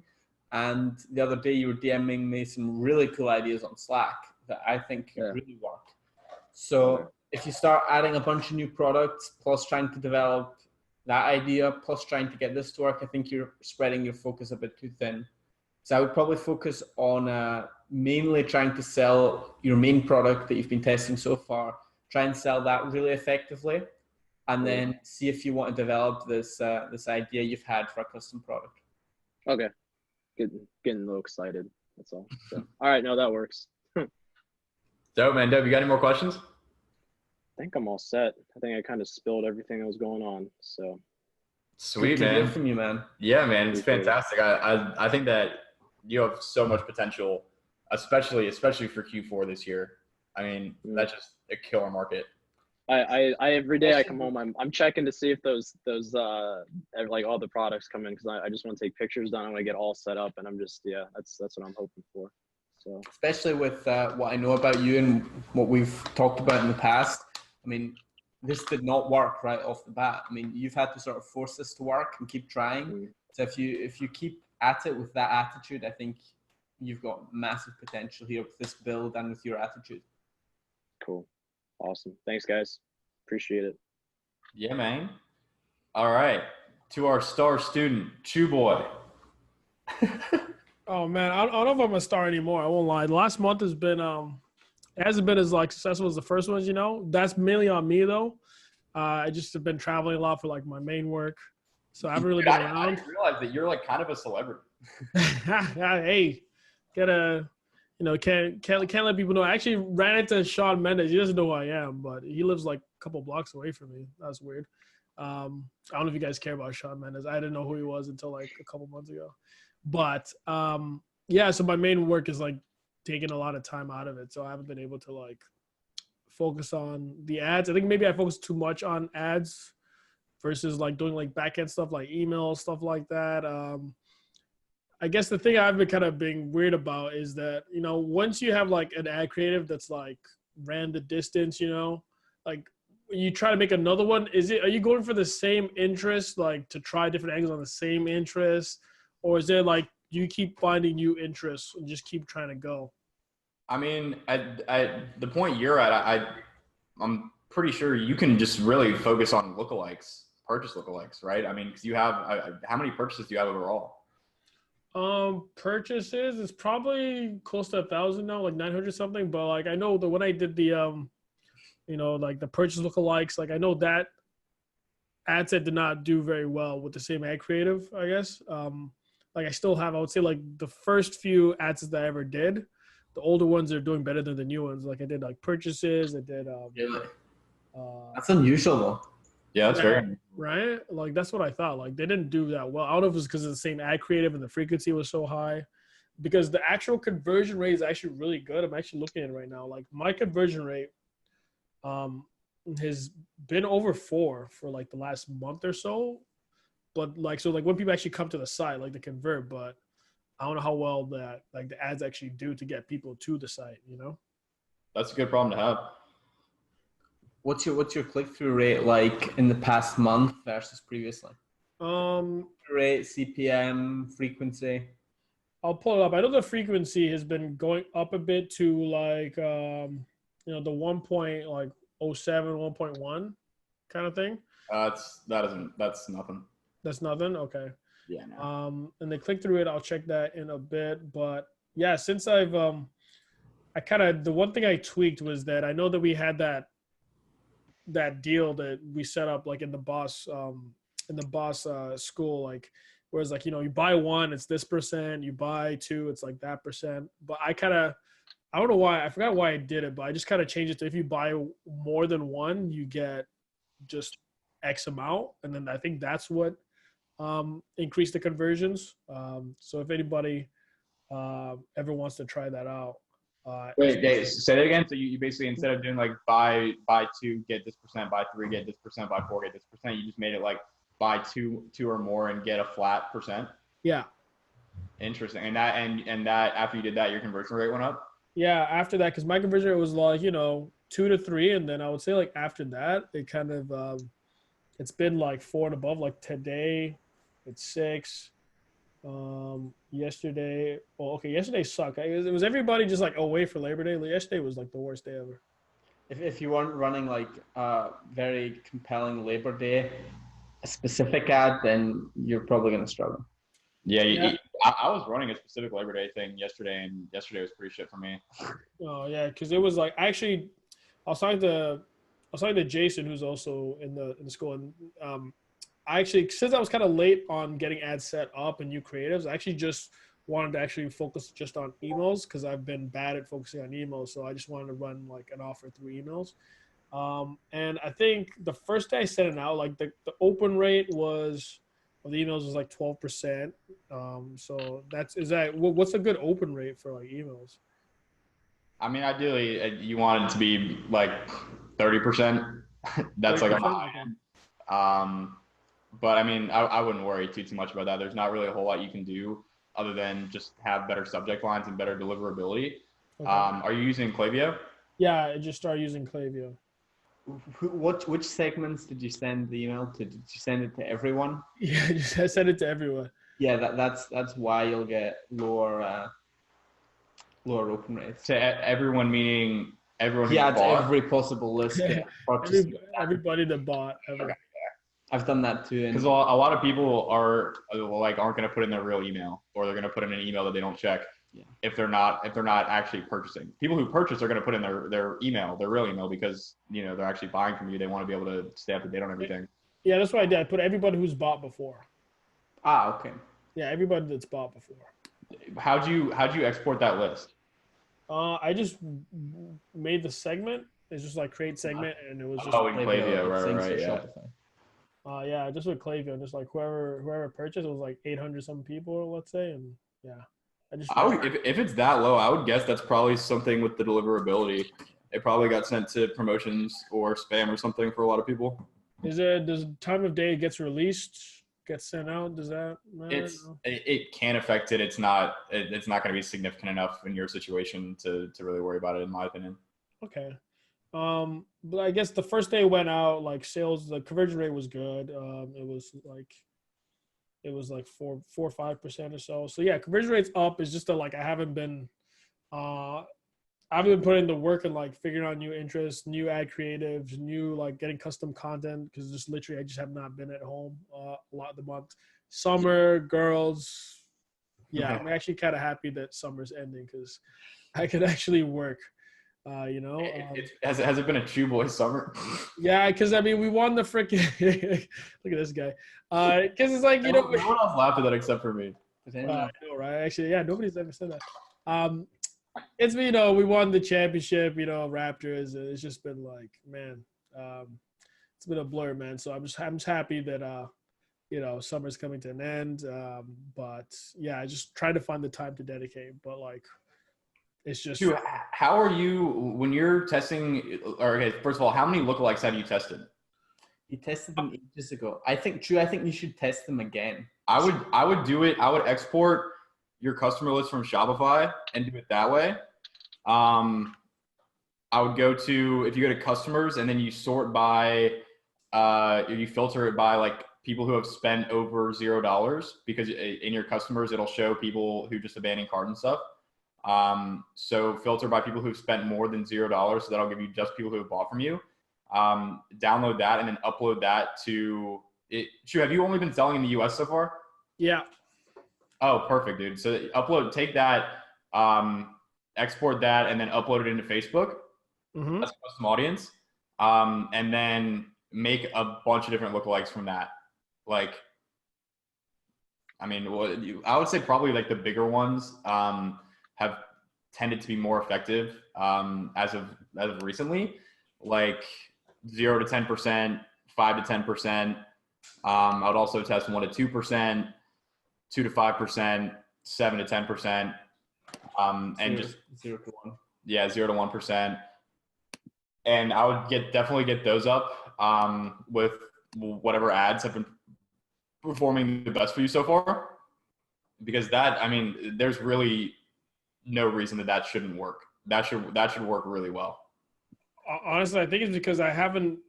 A: and the other day you were DMing me some really cool ideas on Slack that I think could really work. So if you start adding a bunch of new products, plus trying to develop that idea, plus trying to get this to work, I think you're spreading your focus a bit too thin. So I would probably focus on mainly trying to sell your main product that you've been testing so far. Try and sell that really effectively, and then see if you want to develop this idea you've had for a custom product.
C: Okay, getting a little excited. That's all. So, all right, no, that works.
B: Dope, man. Dope. You got any more questions?
C: I think I'm all set. I think I kind of spilled everything that was going on. So
B: sweet,
A: man.
B: Man.
A: Good to hear from you, man.
B: Yeah, man. It's fantastic. I think that you have so much potential, especially for Q4 this year. I mean, that's just a killer market.
C: I every day I come home, I'm checking to see if those like all the products come in, because I just want to take pictures done. I want to get all set up, and I'm just that's what I'm hoping for. So
A: especially with what I know about you and what we've talked about in the past. I mean, this did not work right off the bat. I mean, you've had to sort of force this to work and keep trying. So if you keep at it with that attitude, I think you've got massive potential here with this build and with your attitude.
C: Cool. Awesome. Thanks, guys. Appreciate it.
B: Yeah, man. All right. To our star student, Chew Boy.
F: Oh man, I don't know if I'm a star anymore. I won't lie. The last month has been it hasn't been as like successful as the first ones, you know. That's mainly on me though. I just have been traveling a lot for like my main work, so I haven't really been around.
B: I didn't realize that you're like kind of a celebrity.
F: Hey, gotta, you know, can't let people know. I actually ran into Shawn Mendes. He doesn't know who I am, but he lives like a couple blocks away from me. That's weird. I don't know if you guys care about Shawn Mendes. I didn't know who he was until like a couple months ago. But yeah, so my main work is like taking a lot of time out of it. So I haven't been able to like focus on the ads. I think maybe I focused too much on ads versus like doing like back end stuff like email, stuff like that. I guess the thing I've been kind of being weird about is that, you know, once you have like an ad creative that's like ran the distance, you know, like you try to make another one, are you going for the same interest, like to try different angles on the same interest? Or is it like do you keep finding new interests and just keep trying to go?
B: I mean, at the point you're at, I'm pretty sure you can just really focus on lookalikes, purchase lookalikes, right? I mean, because you have how many purchases do you have overall?
F: Purchases, it's probably close to 1,000 now, like 900 something. But like I know that when I did the like the purchase lookalikes, like I know that ad set did not do very well with the same ad creative, I guess. Like I still have, I would say like the first few ads that I ever did, the older ones are doing better than the new ones. Like I did like purchases, I did
A: Really? That's unusual though.
B: Yeah, that's very.
F: right. Like that's what I thought. Like they didn't do that well. I don't know if it's because of the same ad creative and the frequency was so high. Because the actual conversion rate is actually really good. I'm actually looking at it right now. Like my conversion rate has been over 4 for like the last month or so. But like so like when people actually come to the site, like they convert, but I don't know how well that like the ads actually do to get people to the site, you know?
B: That's a good problem to have.
A: What's your click-through rate like in the past month versus previously? Rate, CPM, frequency.
F: I'll pull it up. I know the frequency has been going up a bit to like the 1.07, 1.1 kind of thing.
B: That's nothing.
F: That's nothing. Okay.
B: Yeah. No.
F: And the click through it, I'll check that in a bit. But yeah, since I've I kind of, the one thing I tweaked was that I know that we had that deal that we set up like in the B.O.S.S school, like whereas like you buy one it's this percent, you buy two it's like that percent. But I don't know why, I forgot why I did it, but I just kind of changed it to if you buy more than one you get just X amount, and then I think that's what increased the conversions. So if anybody ever wants to try that out.
B: Wait, say that again. So you basically, instead of doing like buy 2 get this percent, buy 3 get this percent, buy 4 get this percent, you just made it like buy two or more and get a flat percent.
F: Yeah.
B: Interesting. And that after you did that, your conversion rate went up.
F: Yeah, after that, because my conversion rate was like 2 to 3, and then I would say like after that it kind of it's been like 4 and above. Like today it's 6. Yesterday, yesterday sucked. It was everybody just like away for Labor Day. Yesterday was like the worst day ever.
A: If you weren't running like a very compelling Labor Day, a specific ad, then you're probably going to struggle.
B: Yeah. I was running a specific Labor Day thing yesterday, and yesterday was pretty shit for me.
F: Oh yeah, because it was like I was talking to Jason, who's also in the school, and I actually, since I was kind of late on getting ads set up and new creatives, I actually just wanted to actually focus just on emails because I've been bad at focusing on emails. So I just wanted to run like an offer through emails. And I think the first day I sent it out, like the open rate was of the emails was like 12%. So what's a good open rate for like emails?
B: I mean, ideally you want it to be like 30%. That's 30%? Like on the high end. But I mean, I wouldn't worry too much about that. There's not really a whole lot you can do other than just have better subject lines and better deliverability. Okay. Are you using Klaviyo?
F: Yeah, I just started using Klaviyo.
A: Which segments did you send the email to? Did you send it to everyone?
F: Yeah, I sent it to everyone.
A: Yeah, that's why you'll get lower open rates.
B: To everyone meaning everyone?
A: Yeah, to every possible list.
F: Yeah. Everybody that bought ever. Okay.
A: I've done that too.
B: Because a lot of people aren't going to put in their real email, or they're going to put in an email that they don't check. Yeah. If they're not actually purchasing. People who purchase are going to put in their email, their real email, because they're actually buying from you. They want to be able to stay up to date on everything.
F: Yeah, that's what I did. I put everybody who's bought before.
A: Okay.
F: Yeah, everybody that's bought before.
B: How'd you export that list?
F: I just made the segment. It's just like create segment, and it was just
B: in Klaviyo, right, yeah.
F: Yeah, just with Klaviyo, just like whoever purchased, it was like 800 some people, let's say, and yeah.
B: If it's that low, I would guess that's probably something with the deliverability. It probably got sent to promotions or spam or something for a lot of people.
F: Does time of day it gets released, gets sent out? Does that matter?
B: It can affect it. It's not going to be significant enough in your situation to really worry about it, in my opinion.
F: Okay. But I guess the first day went out, like sales, the conversion rate was good. It was like it was like 4 or 5% or so. So yeah, conversion rate's up. It's just that like I haven't been putting the work in like figuring out new interests, new ad creatives, new like getting custom content because just literally I just have not been at home a lot of the month. Summer, girls. Yeah, I'm actually kind of happy that summer's ending because I could actually work.
B: Has it been a Chew Boy summer?
F: Yeah, because I mean, we won the freaking. Look at this guy. Because it's like
B: no one else laughed at that except for me.
F: I know, right? Actually, yeah, nobody's ever said that. It's we won the championship. Raptors. It's just been like, man, it's been a blur, man. So I'm just happy that summer's coming to an end. But yeah, I just try to find the time to dedicate. But like, it's just.
B: Chew, how are you when you're testing? Or okay, first of all, how many lookalikes have you tested?
A: You tested them ages ago. I think you should test them again.
B: I would do it. I would export your customer list from Shopify and do it that way. I would if you go to customers and then you sort by, you filter it by like people who have spent over $0 because in your customers, it'll show people who just abandoned cart and stuff. So filter by people who've spent more than $0. So that'll give you just people who have bought from you. Download that and then upload that to it. Chew, have you only been selling in the US so far?
F: Yeah.
B: Oh, perfect, dude. So take that, export that, and then upload it into Facebook.
F: Mm-hmm.
B: That's a custom audience. And then make a bunch of different lookalikes from that. Like, I mean, I would say probably like the bigger ones have tended to be more effective as of recently, like 0 to 10%, 5 to 10%. I would also test 1 to 2%, 2 to 5%, 7 to 10%, and just
A: 0 to 1.
B: Yeah, 0 to 1%. And I would definitely get those up with whatever ads have been performing the best for you so far, because there's really no reason that shouldn't work. That should work really well.
F: Honestly, I think it's because I haven't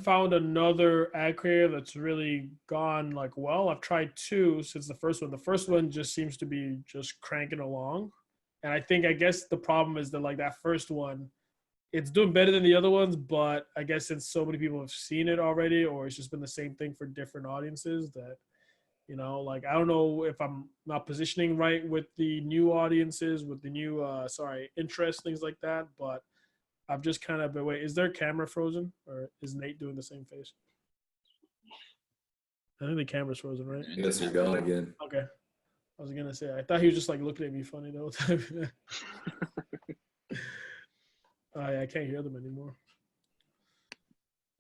F: found another ad creator that's really gone like well. I've tried 2 since the first one. The first one just seems to be just cranking along, and I guess the problem is that like that first one, it's doing better than the other ones, but I guess since so many people have seen it already, or it's just been the same thing for different audiences that, like, I don't know if I'm not positioning right with the new audiences, with the new, interest, things like that. But I've just kind of been, wait, is their camera frozen or is Nate doing the same face? I think the camera's frozen, right?
E: Yes, you're gone again.
F: Okay. I was going to say, I thought he was just like looking at me funny the whole time. I can't hear them anymore.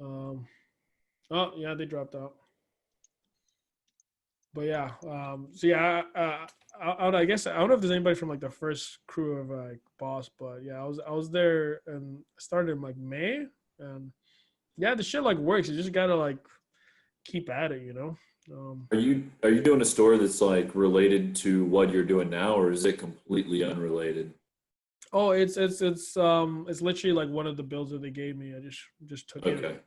F: Oh yeah, they dropped out. But yeah, so yeah, I guess I don't know if there's anybody from like the first crew of like B.O.S.S, but yeah, I was there and I started in like May, and yeah, the shit like works. You just gotta like keep at it,
E: Are you doing a store that's like related to what you're doing now, or is it completely unrelated?
F: Oh, it's literally like one of the builds that they gave me. I just took it.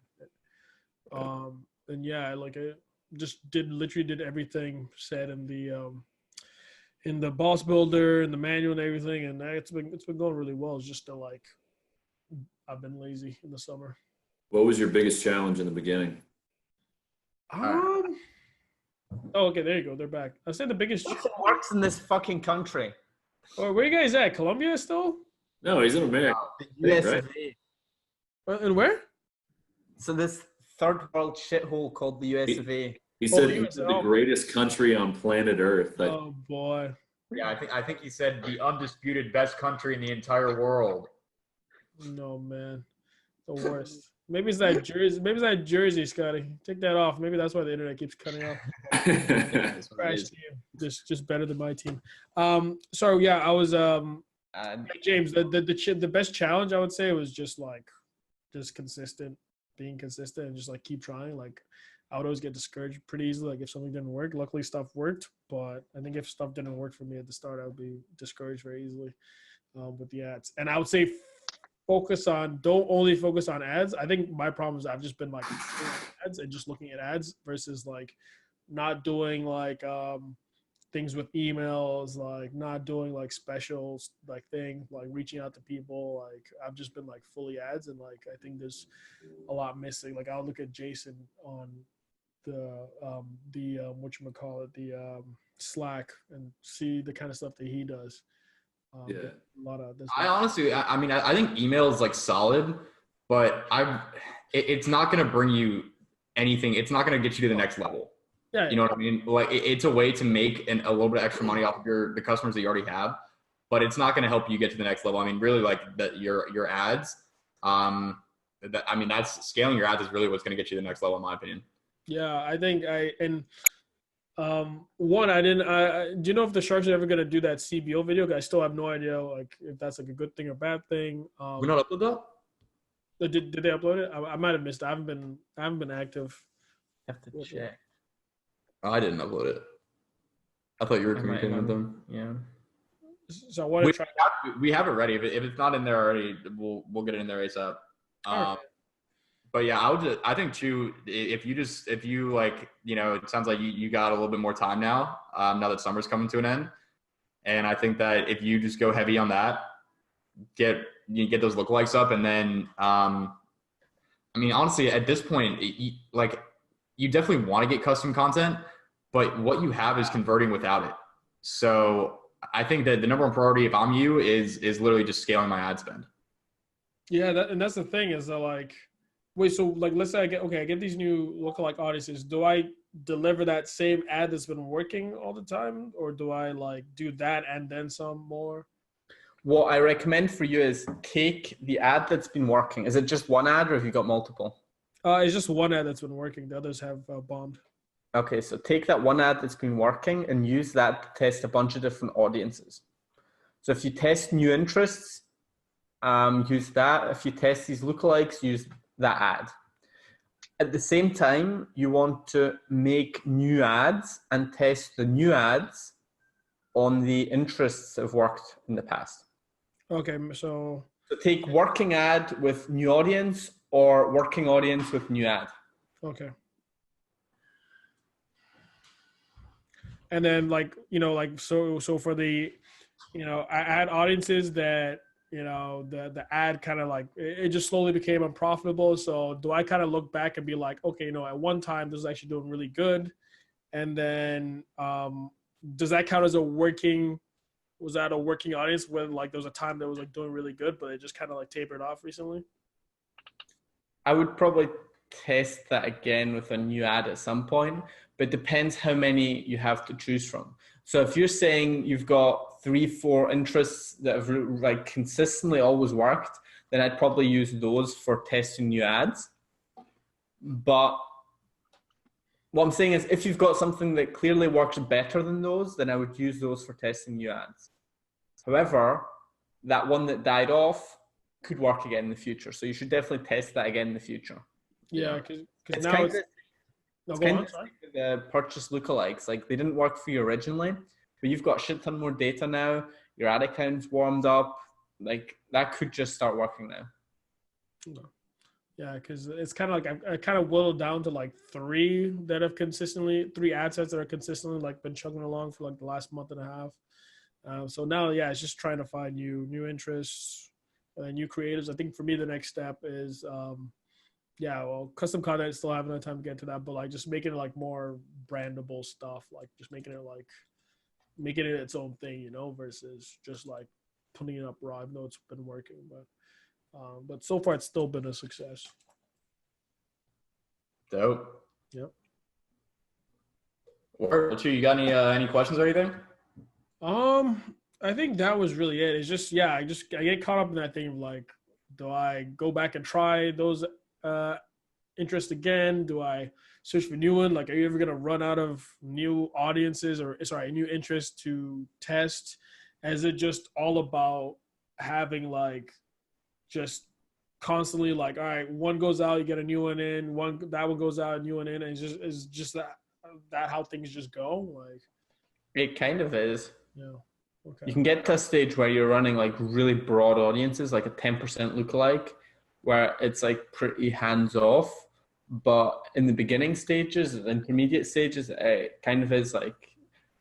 E: Okay.
F: And yeah, like I just literally did everything said in the boss builder and the manual and everything, and it's been going really well. It's just like I've been lazy in the summer.
E: What was your biggest challenge in the beginning?
F: Oh, okay, there you go. They're back. I say the biggest.
A: Nothing works in this fucking country.
F: Oh, where you guys at? Colombia still?
E: No, he's in America.
A: The US of A.
F: And where?
A: So this third world shithole called the US of A.
E: He said it's the greatest country on planet Earth.
F: Oh boy.
B: Yeah, I think he said the undisputed best country in the entire world.
F: No, man, the worst. Maybe it's that jersey. Maybe it's that jersey, Scotty. Take that off. Maybe that's why the internet keeps cutting off. Crash team, just better than my team. So yeah, I was James. The best challenge I would say was just consistent, being consistent, and just like keep trying. Like I would always get discouraged pretty easily. Like if something didn't work, luckily stuff worked. But I think if stuff didn't work for me at the start, I would be discouraged very easily with the ads. And I would say don't only focus on ads. I think my problem is I've just been like ads and just looking at ads versus like not doing like things with emails, like not doing like specials, like thing, like reaching out to people. Like I've just been like fully ads, and like I think there's a lot missing. Like I'll look at Jason on the whatchamacallit, the Slack, and see the kind of stuff that he does.
E: Yeah.
F: A lot of this.
B: I honestly, I mean, I think email is like solid, but it's not going to bring you anything. It's not going to get you to the next level.
F: Yeah,
B: You know what I mean? Like it's a way to make a little bit of extra money off of the customers that you already have, but it's not going to help you get to the next level. I mean, really, like your ads. That's scaling your ads is really what's going to get you to the next level, in my opinion.
F: Yeah, I think one, I didn't. Do you know if the Sharks are ever gonna do that CBO video? I still have no idea, like if that's like a good thing or bad thing.
B: We not upload that?
F: Did they upload it? I might have missed it. I haven't been active.
A: Have to check.
B: I didn't upload it. I thought you were communicating with them.
A: Yeah.
F: So I want to try.
B: We have it ready. If it's not in there already, we'll get it in there ASAP. But yeah, I think too, if you like, you know, it sounds like you got a little bit more time now that summer's coming to an end. And I think that if you just go heavy on that, get those lookalikes up. And then, I mean, honestly, at this point, you definitely want to get custom content, but what you have is converting without it. So I think that the number one priority, if I'm you, is literally just scaling my ad spend.
F: Yeah. And that's the thing is that like, wait, so like, let's say I get these new lookalike audiences. Do I deliver that same ad that's been working all the time, or do I like do that and then some more?
A: What I recommend for you is take the ad that's been working. Is it just one ad, or have you got multiple?
F: It's just one ad that's been working. The others have bombed.
A: Okay, so take that one ad that's been working and use that to test a bunch of different audiences. So if you test new interests, use that. If you test these lookalikes, use that ad. At the same time, you want to make new ads and test the new ads on the interests that have worked in the past.
F: Okay, so
A: take working ad with new audience or working audience with new ad.
F: Okay. And then like, you know, like, so for the, you know, I had audiences that, you know, the ad kind of like, it just slowly became unprofitable. So do I kind of look back and be like, okay, you know, at one time this was actually doing really good. And then does that count as was that a working audience when like there was a time that was like doing really good, but it just kind of like tapered off recently?
A: I would probably test that again with a new ad at some point, but it depends how many you have to choose from. So if you're saying you've got 3-4 interests that have like consistently always worked, then I'd probably use those for testing new ads. But what I'm saying is if you've got something that clearly works better than those, then I would use those for testing new ads. However, that one that died off could work again in the future. So you should definitely test that again in the future.
F: Yeah, because now
A: kind of the purchase lookalikes. Like they didn't work for you originally, but you've got a shit ton more data now. Your ad account's warmed up. Like that could just start working now.
F: Yeah, because it's kind of like I kind of whittled down to like three ad sets that are consistently like been chugging along for like the last month and a half. So now, yeah, it's just trying to find new interests, new creatives. I think for me the next step is custom content. Still haven't had time to get to that, but like just making it like more brandable stuff, like just making it its own thing, you know, versus just like putting it up raw. I know it's been working, but so far it's still been a success.
B: Dope.
F: Yep.
B: You got any questions or anything?
F: I think that was really it. It's just, I get caught up in that thing of like, do I go back and try those interests again? Do I search for new one? Like, are you ever gonna run out of new audiences new interests to test? Is it just all about having like just constantly like, all right, one goes out, you get a new one in, that one goes out, a new one in, and it's just that how things just go? Like,
A: it kind of is.
F: Yeah. Okay.
A: You can get to a stage where you're running like really broad audiences, like a 10% lookalike, where it's like pretty hands off, but in the beginning stages, the intermediate stages, it kind of is like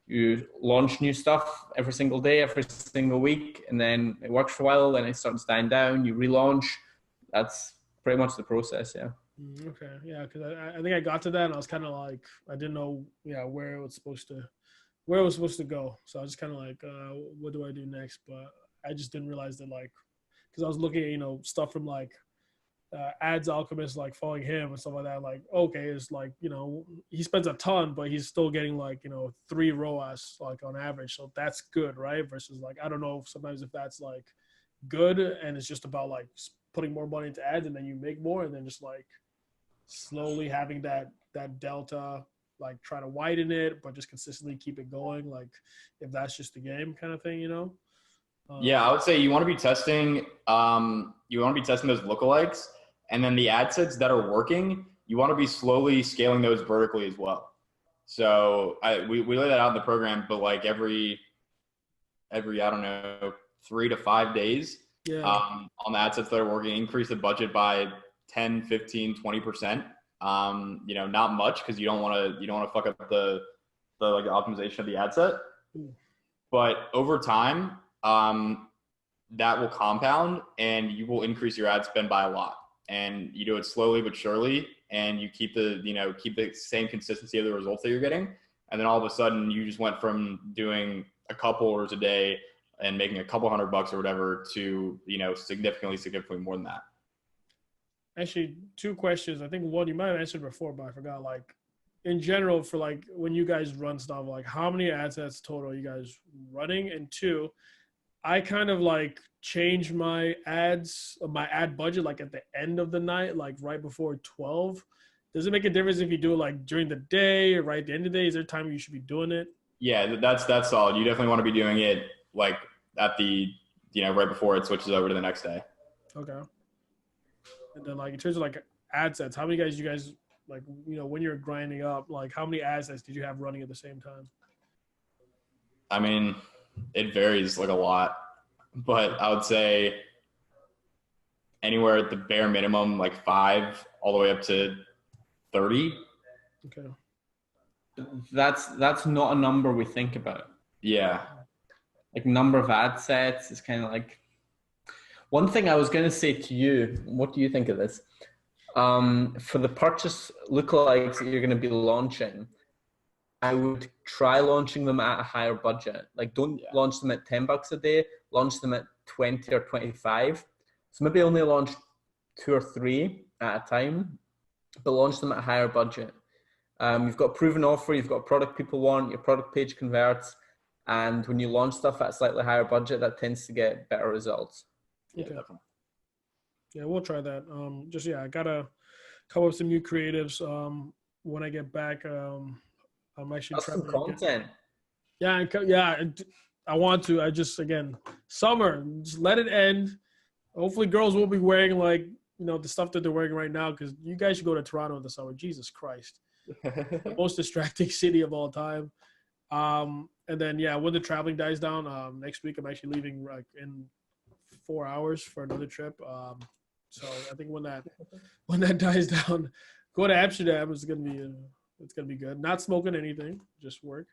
A: you launch new stuff every single day, every single week, and then it works for a while, then it starts dying down, you relaunch. That's pretty much the process, yeah.
F: Okay, yeah, because I think I got to that and I was kind of like, I didn't know, where it was supposed to go. So I was just kind of like, what do I do next? But I just didn't realize that, like, because I was looking at, stuff from like Ads Alchemist, like following him and stuff like that. Like, okay, it's like, he spends a ton, but he's still getting like, 3 ROAS like on average. So that's good, right? Versus like, I don't know sometimes if that's like good and it's just about like putting more money into ads and then you make more and then just like slowly having that delta, like try to widen it, but just consistently keep it going. Like if that's just the game kind of thing,
B: Yeah, I would say you want to be testing. Those lookalikes, and then the ad sets that are working, you want to be slowly scaling those vertically as well. So we lay that out in the program, but like every I don't know 3 to 5 days, on the ad sets that are working, increase the budget by 10, 15, 20%. Not much because you don't want to fuck up the like optimization of the ad set. But over time, that will compound and you will increase your ad spend by a lot. And you do it slowly but surely, and you keep the same consistency of the results that you're getting. And then all of a sudden you just went from doing a couple orders a day and making a couple $100 or whatever to, significantly more than that.
F: Actually, 2 questions. I think one you might have answered before, but I forgot. Like, in general, for like when you guys run stuff, like how many ad sets total are you guys running? And 2, I kind of like change my ad budget like at the end of the night, like right before 12. Does it make a difference if you do it like during the day or right at the end of the day? Is there a time you should be doing it?
B: Yeah, that's solid. You definitely want to be doing it like at the right before it switches over to the next day.
F: Okay. And then like in terms of like ad sets, how many guys you guys like, when you're grinding up, like how many ad sets did you have running at the same time?
B: I mean, it varies like a lot, but I would say anywhere at the bare minimum, like 5 all the way up to 30.
F: Okay.
A: That's not a number we think about.
B: Yeah.
A: Like number of ad sets is kind of like, one thing I was going to say to you, what do you think of this? For the purchase lookalikes that you're going to be launching, I would try launching them at a higher budget. Like don't launch them at $10 a day, launch them at 20 or 25. So maybe only launch 2 or 3 at a time, but launch them at a higher budget. You've got a proven offer, you've got a product people want, your product page converts, and when you launch stuff at a slightly higher budget, that tends to get better results.
F: Okay. Yeah, definitely. Yeah, we'll try that. I gotta come up with some new creatives. When I get back, I'm actually
A: trying some content.
F: I want to. I just summer, just let it end. Hopefully, girls will be wearing like the stuff that they're wearing right now. Because you guys should go to Toronto in the summer. Jesus Christ, the most distracting city of all time. And then when the traveling dies down, next week I'm actually leaving like in 4 hours for another trip. So I think when that dies down, go to Amsterdam is gonna be good. Not smoking anything, just work.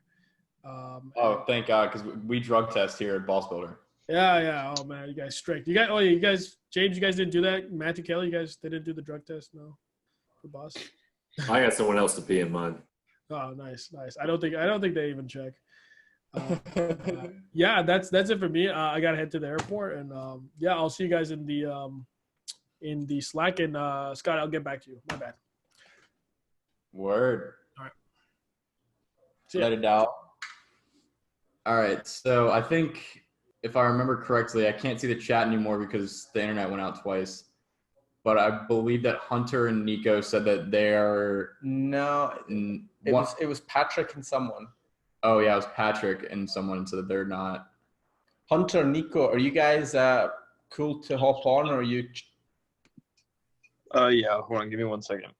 B: Thank God, because we drug test here at Boss Builder.
F: Yeah. Oh man, you guys strict. You guys, James, you guys didn't do that. Matthew Kelly, you guys didn't do the drug test, no, for Boss.
E: I got someone else to pee in mine.
F: Oh, nice. I don't think they even check. That's it for me. I gotta head to the airport, and I'll see you guys in the Slack. And Scott, I'll get back to you. My bad.
B: Word.
F: All right.
B: Let it out. All right. So I think if I remember correctly, I can't see the chat anymore because the internet went out twice. But I believe that Hunter and Nico said that they are
A: it was Patrick and someone.
B: Oh yeah, it was Patrick and someone said that they're not.
A: Hunter, Nico, are you guys cool to hop on, or are you?
G: Yeah. Hold on, give me 1 second.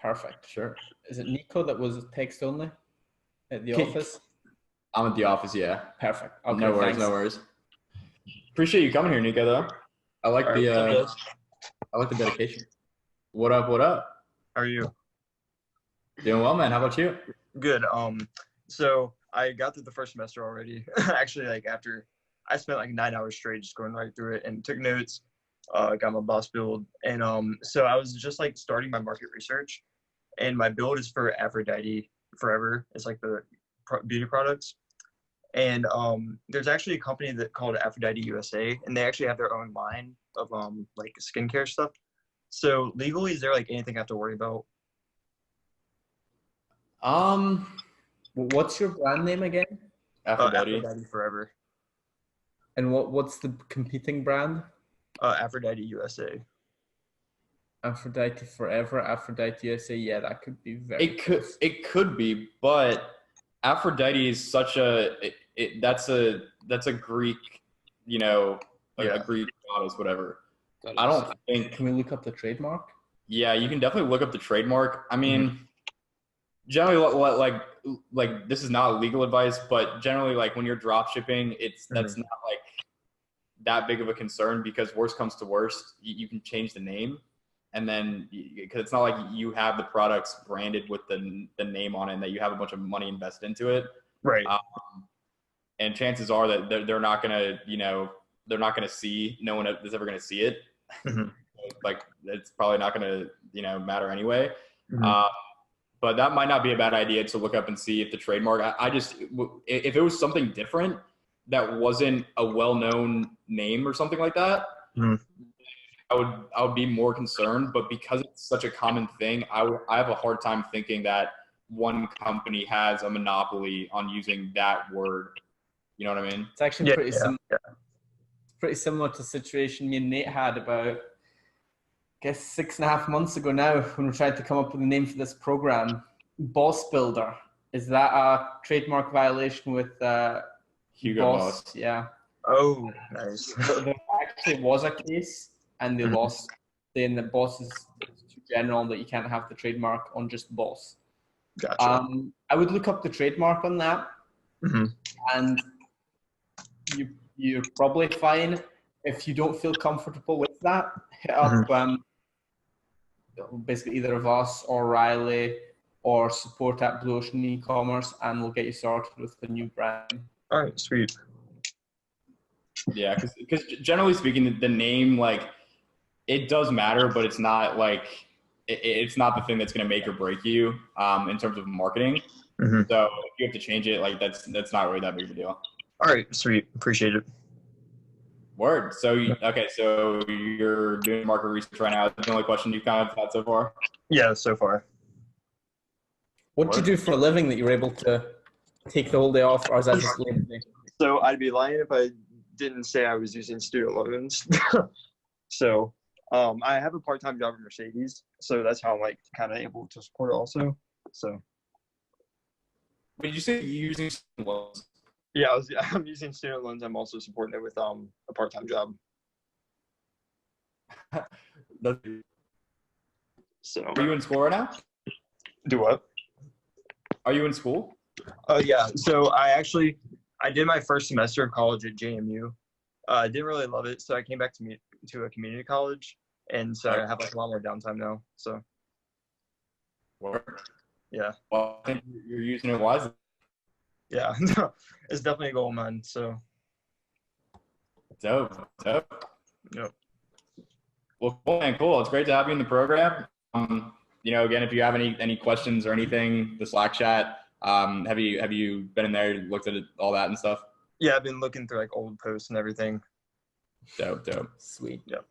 A: Perfect. Sure. Is it Nico that was text only at the office?
B: I'm at the office. Yeah.
A: Perfect. Okay,
B: no worries.
A: Thanks.
B: No worries. Appreciate you coming here, Nico. Though I like the dedication. What up?
G: How are you?
B: Doing well, man. How about you?
G: Good. So I got through the first semester already. Actually, like after I spent like 9 hours straight just going right through it and took notes. Got my boss build, and so I was just like starting my market research, and my build is for Aphrodite Forever. It's like the beauty products, and there's actually a company that called Aphrodite USA, and they actually have their own line of like skincare stuff. So legally, is there like anything I have to worry about?
A: What's your brand name again?
B: Aphrodite.
G: Aphrodite Forever.
A: And what's the competing brand?
G: Aphrodite USA.
A: Aphrodite Forever, Aphrodite USA. Yeah, that could be very.
B: It could be, but Aphrodite is such a that's a Greek, you know, a Greek goddess, whatever. I don't think.
A: Can we look up the trademark?
B: Yeah, you can definitely look up the trademark. I mean, generally, like this is not legal advice, but generally, like when you're drop shipping, that's not like that big of a concern, because worst comes to worst, you can change the name, and then because it's not like you have the products branded with the name on it and that you have a bunch of money invested into it,
G: right?
B: And chances are that they're not gonna, you know, they're not gonna see. No one is ever gonna see it. Like it's probably not gonna, you know, matter anyway. But that might not be a bad idea to look up and see if the trademark. I just, if it was something different that wasn't a well-known name or something like that, I would be more concerned. But because it's such a common thing, I have a hard time thinking that one company has a monopoly on using that word. You know what I mean?
A: It's actually pretty similar. Pretty similar to the situation me and Nate had about, I guess, 6.5 months ago now, when we tried to come up with a name for this program. B.O.S.S Builder. Is that a trademark violation with
B: Hugo Boss?
A: Yeah.
G: Oh, nice.
A: There actually was a case, and they lost, saying that B.O.S.S is too general, that you can't have the trademark on just B.O.S.S.
G: Gotcha.
A: I would look up the trademark on that, and you're probably fine. If you don't feel comfortable with that, hit up basically either of us or Riley or support at Blue Ocean e-commerce, and we'll get you sorted with the new brand.
G: All right, sweet.
B: Yeah, because generally speaking, the name, like, it does matter, but it's not like it's not the thing that's going to make or break you in terms of marketing. So if you have to change it, like that's not really that big of a deal.
G: All right, sweet. Appreciate it.
B: Word. So okay, so you're doing market research right now. That's the only question you've kind of had so far?
G: Yeah, so far.
A: What do you do for a living that you're able to take the whole day off, or is that just Labor Day?
G: So I'd be lying if I didn't say I was using student loans. So I have a part-time job at Mercedes, so that's how I'm like kind of able to support it also. So.
B: Did you say you're using loans?
G: Yeah, I'm using student loans. I'm also supporting it with a part-time job. So.
B: Are you in school right now?
G: Do what?
B: Are you in school?
G: Oh yeah. So I did my first semester of college at JMU. I didn't really love it, so I came back to a community college, and so I have like a lot more downtime now. So.
B: Work.
G: Yeah.
B: Well, I think you're using it wisely.
G: Yeah, it's definitely a goal of mine. So.
B: Dope.
G: Yep.
B: Well, cool, man. Cool. It's great to have you in the program. You know, again, if you have any questions or anything, the Slack chat. Have you been in there, looked at all that and stuff?
G: Yeah, I've been looking through like old posts and everything.
B: Dope.
A: Sweet.
G: Yep.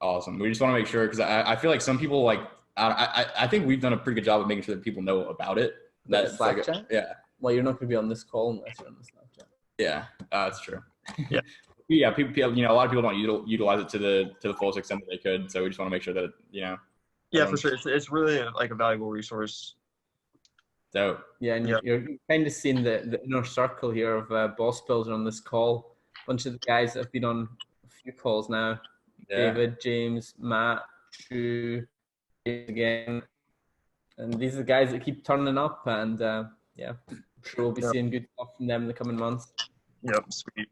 B: Awesome. We just want to make sure, because I feel like some people, like, I think we've done a pretty good job of making sure that people know about it.
A: That Slack chat?
B: Yeah.
A: Well, you're not going to be on this call unless you're on the Slack chat.
B: Yeah, that's true.
G: Yeah.
B: Yeah, people, you know, a lot of people don't utilize it to the fullest extent that they could. So we just want to make sure that, you know.
G: Yeah, for sure. It's really like a valuable resource.
B: Dope.
A: Yeah, and you're kind of seeing the inner circle here of B.O.S.S Builder on this call. A bunch of the guys that have been on a few calls now.
B: Yeah.
A: David, James, Matt, Drew, again. And these are the guys that keep turning up, and yeah, I'm sure we'll be seeing good stuff from them in the coming months.
G: Yep, sweet.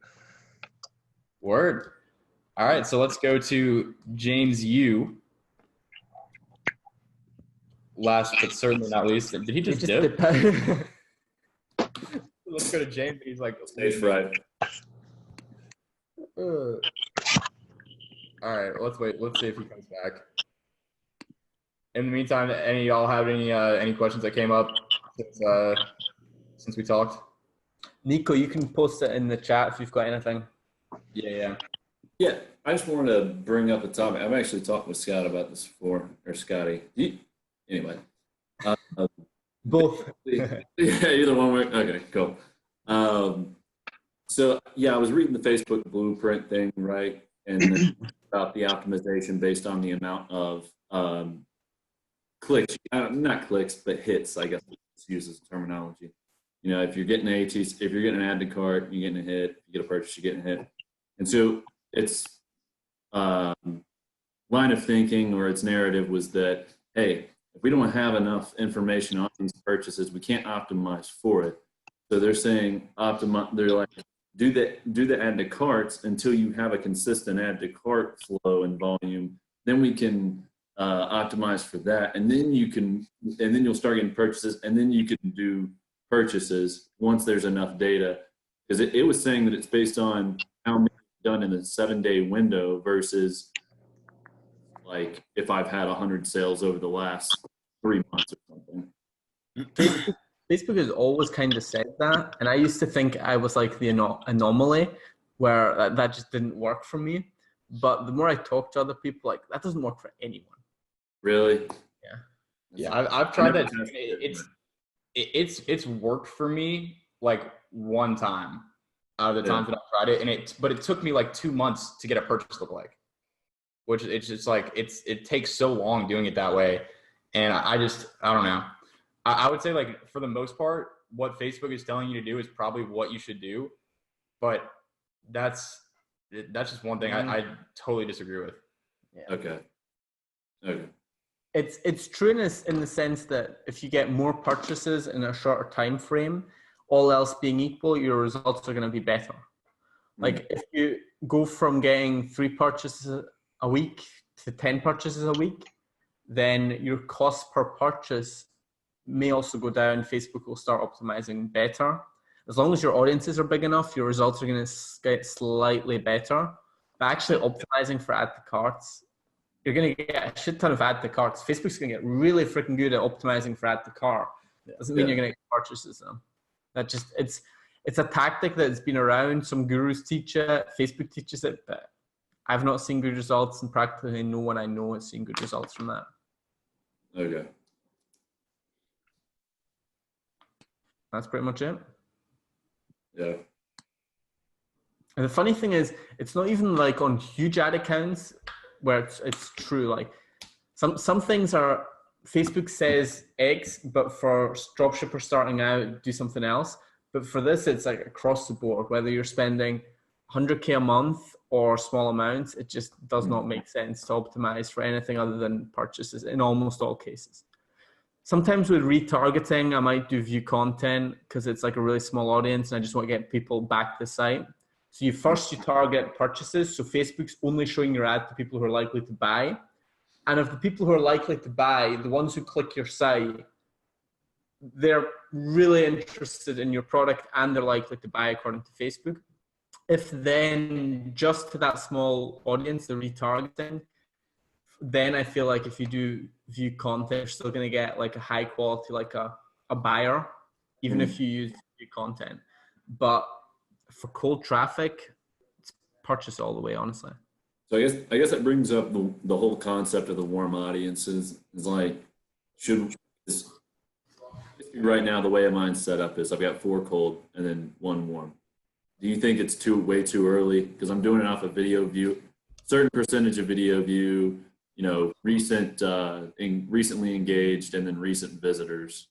B: Word. All right, so let's go to James Yu. last but certainly not least, did he
A: It
B: just
A: just
B: dip?
A: depends.
B: Let's go to James. He's like,
E: Stage fright.
B: All right, let's wait. Let's see if he comes back. In the meantime, any of y'all have any questions that came up since we talked?
A: Nico, you can post it in the chat if you've got anything.
B: Yeah.
E: Yeah, I just wanted to bring up a topic. I've actually talked with Scott about this before, or Scotty. Anyway.
A: Both.
E: Yeah, either one. Okay, cool. So yeah, I was reading the Facebook blueprint thing, right? And about the optimization based on the amount of clicks, not clicks, but hits, I guess, uses terminology. You know, if you're getting if you're getting an add to cart, you're getting a hit. If you get a purchase, you're getting a hit. And so its line of thinking or its narrative was that, hey, if we don't have enough information on these purchases, we can't optimize for it. So they're saying they're like, do the add to carts until you have a consistent add to cart flow and volume. Then we can optimize for that, and then you'll start getting purchases, and then you can do purchases once there's enough data. Because it was saying that it's based on how many done in a 7-day window versus like if I've had 100 sales over the last 3 months or something.
A: Facebook has always kind of said that, and I used to think I was like the anomaly where that just didn't work for me. But the more I talk to other people, like that doesn't work for anyone.
E: Really?
B: Yeah. I've tried that. It's worked for me like one time out of the times that I've tried it, but it took me like 2 months to get a purchase look like, which it's just like it takes so long doing it that way, and I don't know. I would say like for the most part, what Facebook is telling you to do is probably what you should do, but that's just one thing I totally disagree with.
A: Yeah.
E: Okay.
A: It's true in the sense that if you get more purchases in a shorter time frame, all else being equal, your results are going to be better. Like if you go from getting 3 purchases a week to 10 purchases a week, then your cost per purchase may also go down. Facebook will start optimizing better. As long as your audiences are big enough, your results are going to get slightly better. But actually optimizing for add to carts, you're going to get a shit ton of add to carts. Facebook's going to get really freaking good at optimizing for add to cart. Doesn't mean you're going to get purchases though. That just, it's a tactic that's been around. Some gurus teach it. Facebook teaches it, but I've not seen good results, and practically no one I know has seen good results from that.
E: Okay.
A: That's pretty much it.
E: Yeah.
A: And the funny thing is, it's not even like on huge ad accounts where it's true. Like some things are, Facebook says X, but for dropshippers starting out, do something else. But for this, it's like across the board, whether you're spending 100K a month or small amounts, it just does not make sense to optimize for anything other than purchases in almost all cases. Sometimes with retargeting, I might do view content because it's like a really small audience and I just want to get people back to the site. So you target purchases. So Facebook's only showing your ad to people who are likely to buy. And of the people who are likely to buy, the ones who click your site, they're really interested in your product and they're likely to buy according to Facebook. If then just to that small audience, the retargeting, then I feel like if you do view content, you're still going to get like a high quality, like a buyer, even if you use view content. But for cold traffic, it's purchase all the way, honestly.
E: So I guess that brings up the whole concept of the warm audiences. Is like, right now the way mine's set up is I've got 4 cold and then 1 warm. Do you think it's way too early? Because I'm doing it off of video view, certain percentage of video view, you know, recently engaged, and then recent visitors.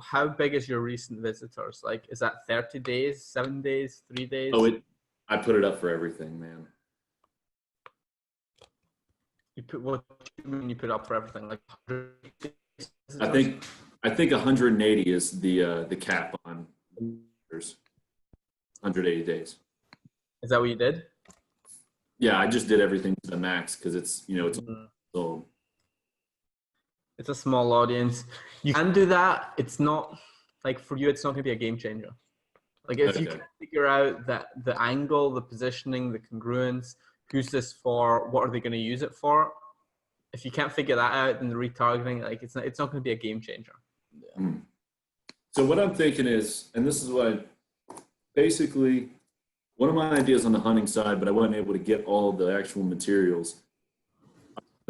A: How big is your recent visitors? Like, is that 30 days, 7 days, 3 days?
E: Oh, I put it up for everything, man.
A: What do you mean you put up for everything? Like 100 days?
E: I think 180 is the cap on visitors. 180 days.
A: Is that what you did?
E: Yeah, I just did everything to the max because it's, you know, it's sold.
A: It's a small audience. You can do that. It's not like for you. It's not going to be a game changer. Like if you can figure out that the angle, the positioning, the congruence, who's this for? What are they going to use it for? If you can't figure that out, then the retargeting, like it's not going to be a game changer.
E: Yeah. So what I'm thinking is, and this is what basically one of my ideas on the hunting side, but I wasn't able to get all the actual materials.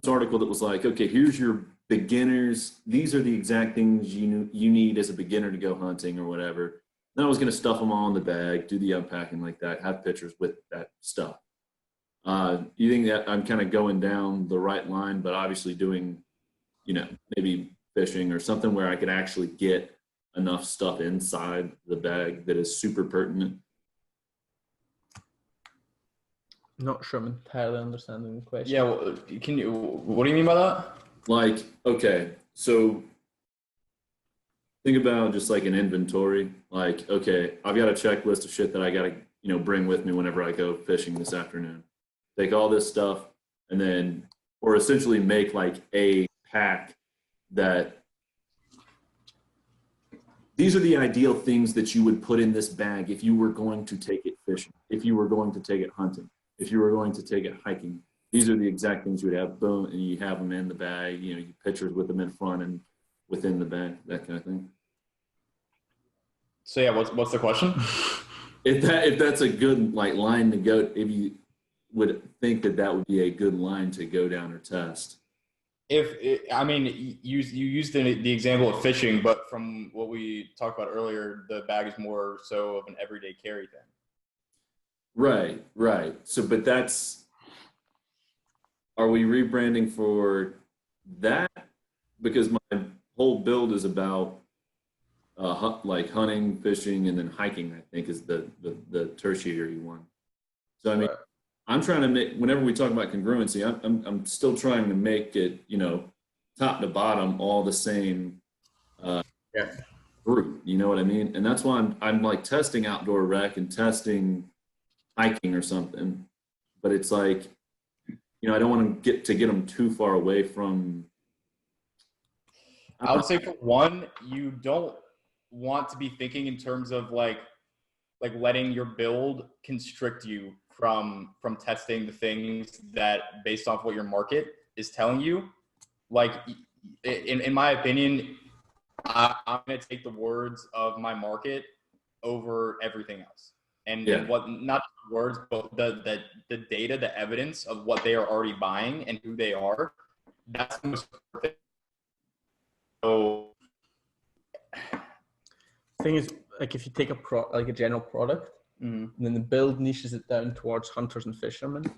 E: This article that was like, okay, here's your beginners. These are the exact things you need as a beginner to go hunting or whatever. Then I was going to stuff them all in the bag, do the unpacking like that, have pictures with that stuff. You think that I'm kind of going down the right line, but obviously doing, maybe fishing or something where I could actually get enough stuff inside the bag that is super pertinent?
A: Not sure I'm entirely understanding the question.
B: Yeah, well, what do you mean by that?
E: Like, okay, so think about just like an inventory. Like, okay, I've got a checklist of shit that I got to, bring with me whenever I go fishing this afternoon. Take all this stuff and then, or essentially make like a pack that these are the ideal things that you would put in this bag if you were going to take it fishing, if you were going to take it hunting, if you were going to take it hiking. These are the exact things you would have, boom, and you have them in the bag, you pictures with them in front and within the bag, that kind of thing.
B: So yeah, what's the question?
E: If that's a good line to go, if you would think that would be a good line to go down or test.
B: You used the example of fishing, but from what we talked about earlier, the bag is more so of an everyday carry thing.
E: Right. So, but are we rebranding for that? Because my whole build is about hunting, fishing, and then hiking, I think is the tertiary one. So, I mean, right. I'm trying to make, whenever we talk about congruency, I'm still trying to make it, top to bottom, all the same group. You know what I mean? And that's why I'm like testing outdoor rec and testing hiking or something. But it's like, I don't want to get them too far away from.
B: I would say for one, you don't want to be thinking in terms of like letting your build constrict you from testing the things that based off what your market is telling you. Like in my opinion, I'm going to take the words of my market over everything else. And what, not just words, but the data, the evidence of what they are already buying and who they are. That's the most important thing. So
A: thing is, like if you take a general product, and then the build niches it down towards hunters and fishermen.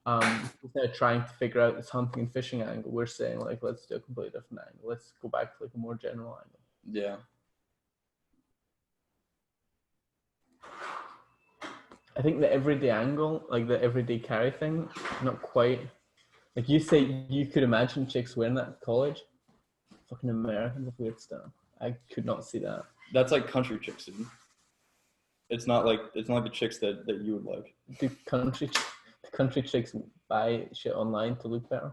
A: Instead of trying to figure out this hunting and fishing angle, we're saying like, let's do a completely different angle. Let's go back to like a more general angle.
B: Yeah.
A: I think the everyday angle, like the everyday carry thing, not quite. Like you say, you could imagine chicks wearing that at college. Fucking Americans with weird stuff. I could not see that.
B: That's like country chicks, dude. It's not like the chicks that you would like.
A: Do country chicks buy shit online to look better?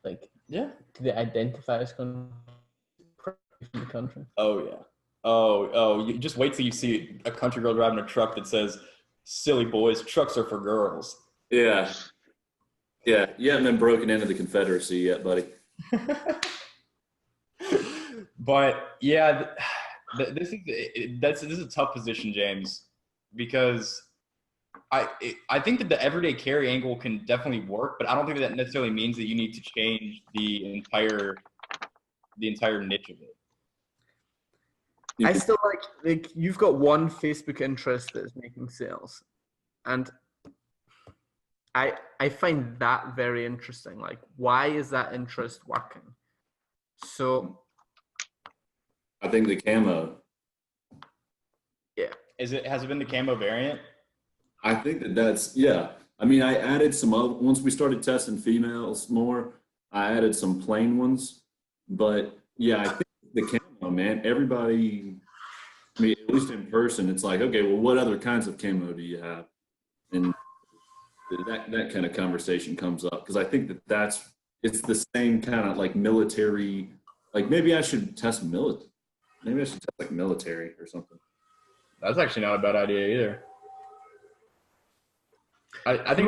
A: Like, yeah. Do they identify as from the country?
B: Oh yeah. Oh, you just wait till you see a country girl driving a truck that says, "Silly boys, trucks are for girls."
E: Yeah. You haven't been broken into the Confederacy yet, buddy.
B: But yeah, this is a tough position, James, because I think that the everyday carry angle can definitely work, but I don't think that necessarily means that you need to change the entire niche of it.
A: I still like you've got one Facebook interest that is making sales, and I find that very interesting. Like, why is that interest working? So,
E: I think the camo.
A: Yeah.
B: Has it been the camo variant?
E: I think that's yeah. I mean, I added some other once we started testing females more. I added some plain ones, but yeah, I think the camo, man. Everybody, I mean, at least in person, it's like, okay, well, what other kinds of camo do you have? And that kind of conversation comes up because I think that's it's the same kind of like military. Like maybe I should test military. Maybe I should test like military or something.
B: That's actually not a bad idea either. I think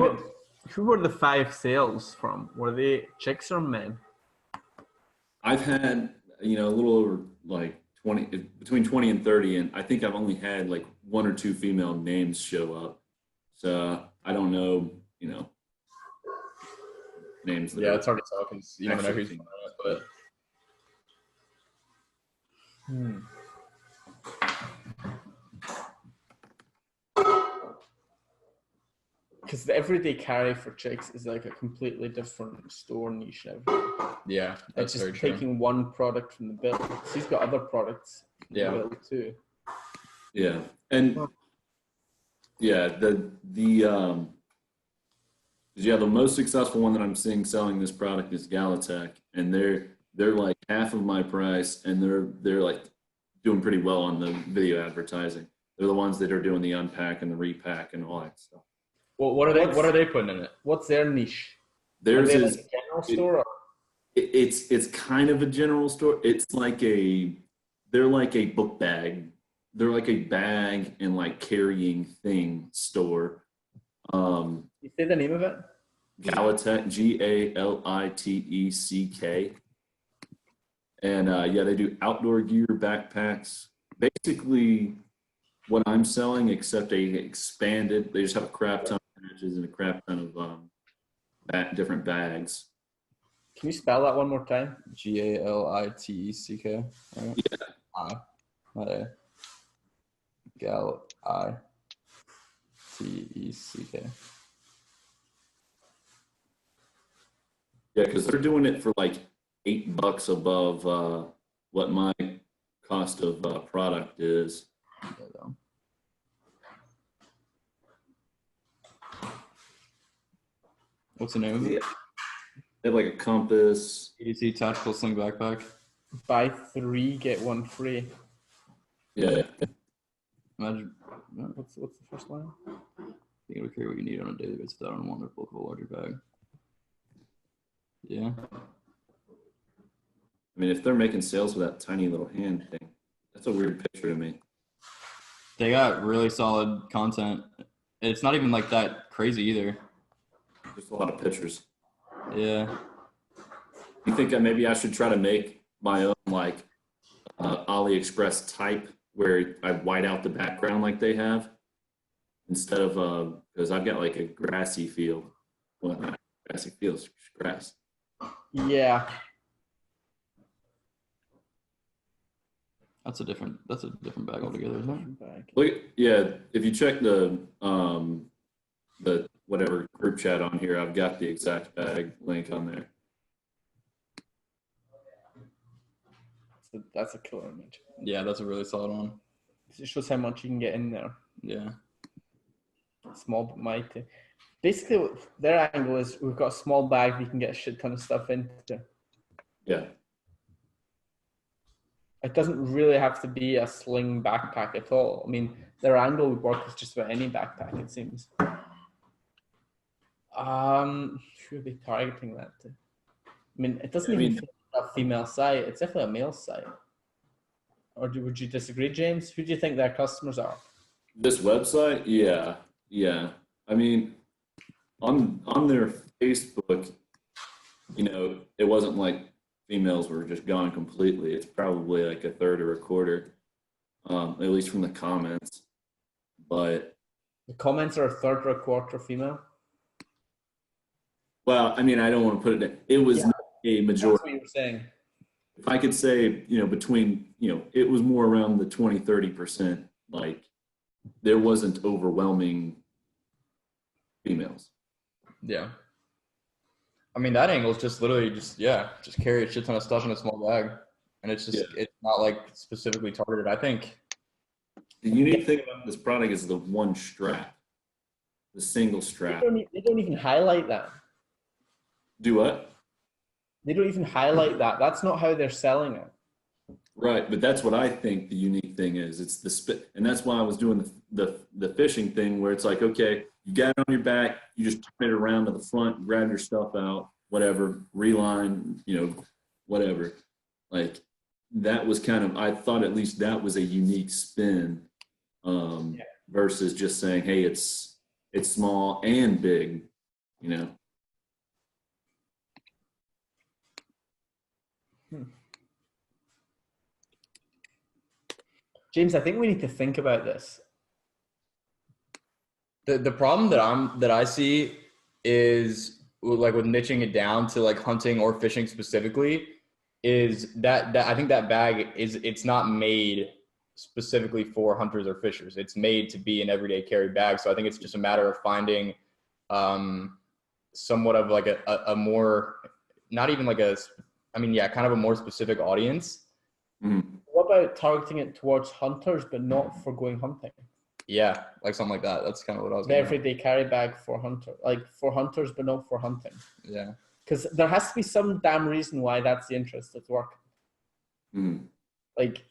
A: Who were the 5 sales from? Were they chicks or men?
E: I've had, a little over like 20, between 20 and 30, and I think I've only had like 1 or 2 female names show up. So I don't know, names.
B: yeah, it's hard to tell because you never know who's coming up, but.
A: Because the everyday carry for chicks is like a completely different store niche now.
B: Yeah, that's
A: It's
B: very
A: just
B: true.
A: taking one product from the bill. So he's got other products in the bill too.
E: Yeah, and the most successful one that I'm seeing selling this product is Galatech, and they're like half of my price, and they're like doing pretty well on the video advertising. They're the ones that are doing the unpack and the repack and all that stuff.
B: Well, what are they putting in it?
A: What's their niche?
E: Theirs
A: Are they
E: is
A: like a general store? Or?
E: It's kind of a general store. It's like they're like a book bag. They're like a bag and like carrying thing store.
A: You say the name of it?
E: Galatech, Galitech. And they do outdoor gear, backpacks. Basically what I'm selling, except they expanded. They just have a crap ton of patches and a crap ton of different bags.
A: Can you spell that one more time?
D: Galitech. Right?
E: Yeah.
D: Not A. Galitech.
E: Yeah, because they're doing it for like $8 above what my cost of product is.
D: What's the name of it?
E: They have like a compass.
D: EDC tactical sling backpack.
A: Buy 3, get 1 free.
E: Yeah.
D: Imagine.
A: What's the first line?
D: You carry what you need on a daily basis without unwanted bulk of a larger bag. Yeah.
E: I mean, if they're making sales with that tiny little hand thing, that's a weird picture to me.
D: They got really solid content. It's not even like that crazy either.
E: Just a lot of pictures.
D: Yeah.
E: You think that maybe I should try to make my own like AliExpress type where I white out the background like they have instead of because I've got like a grassy field. Well, not grassy field, it's grass.
A: Yeah.
D: That's a different bag altogether, isn't it?
E: Look, if you check the whatever group chat on here, I've got the exact bag link on there.
A: That's a killer image.
D: Yeah, that's a really solid one.
A: It shows how much you can get in there.
D: Yeah.
A: Small but mighty. Basically, their angle is we've got a small bag we can get a shit ton of stuff into.
E: Yeah.
A: It doesn't really have to be a sling backpack at all. I mean, their angle would work with just about any backpack, it seems. Should be targeting that to? I mean, it doesn't even feel like a female site. It's definitely a male site. Or would you disagree, James? Who do you think their customers are?
E: This website, yeah. I mean, on their Facebook, it wasn't like females were just gone completely. It's probably like a third or a quarter, at least from the comments. But
A: the comments are a third or a quarter female.
E: Well, I mean, I don't want to put it. It was not a majority.
A: That's what you were saying.
E: If I could say, between, it was more around the 20-30%. Like, there wasn't overwhelming females.
B: Yeah. I mean, that angle is just literally just carry a shit ton of stuff in a small bag. And it's just, it's not like specifically targeted. I think
E: the unique thing about this product is the one strap, the single strap.
A: They don't even highlight that.
E: Do what?
A: They don't even highlight that. That's not how they're selling it.
E: Right, but that's what I think the unique thing is. It's the spit, and that's why I was doing the fishing thing where it's like, okay, you got it on your back, you just turn it around to the front, grab your stuff out, whatever, reline, whatever. Like that was kind of, I thought at least that was a unique spin versus just saying, hey, it's small and big,
A: James, I think we need to think about this.
B: The problem that I see is like with niching it down to like hunting or fishing specifically is that I think that bag it's not made specifically for hunters or fishers. It's made to be an everyday carry bag. So I think it's just a matter of finding somewhat of like a more, not even like kind of a more specific audience.
E: Mm-hmm.
F: What about targeting it towards hunters, but not for going hunting?
B: Yeah, like something like that. That's kind of what I was
F: The everyday carry bag for hunters, but not for hunting.
B: Yeah.
F: Because there has to be some damn reason why that's the interest at work.
E: Mm-hmm.
F: Like,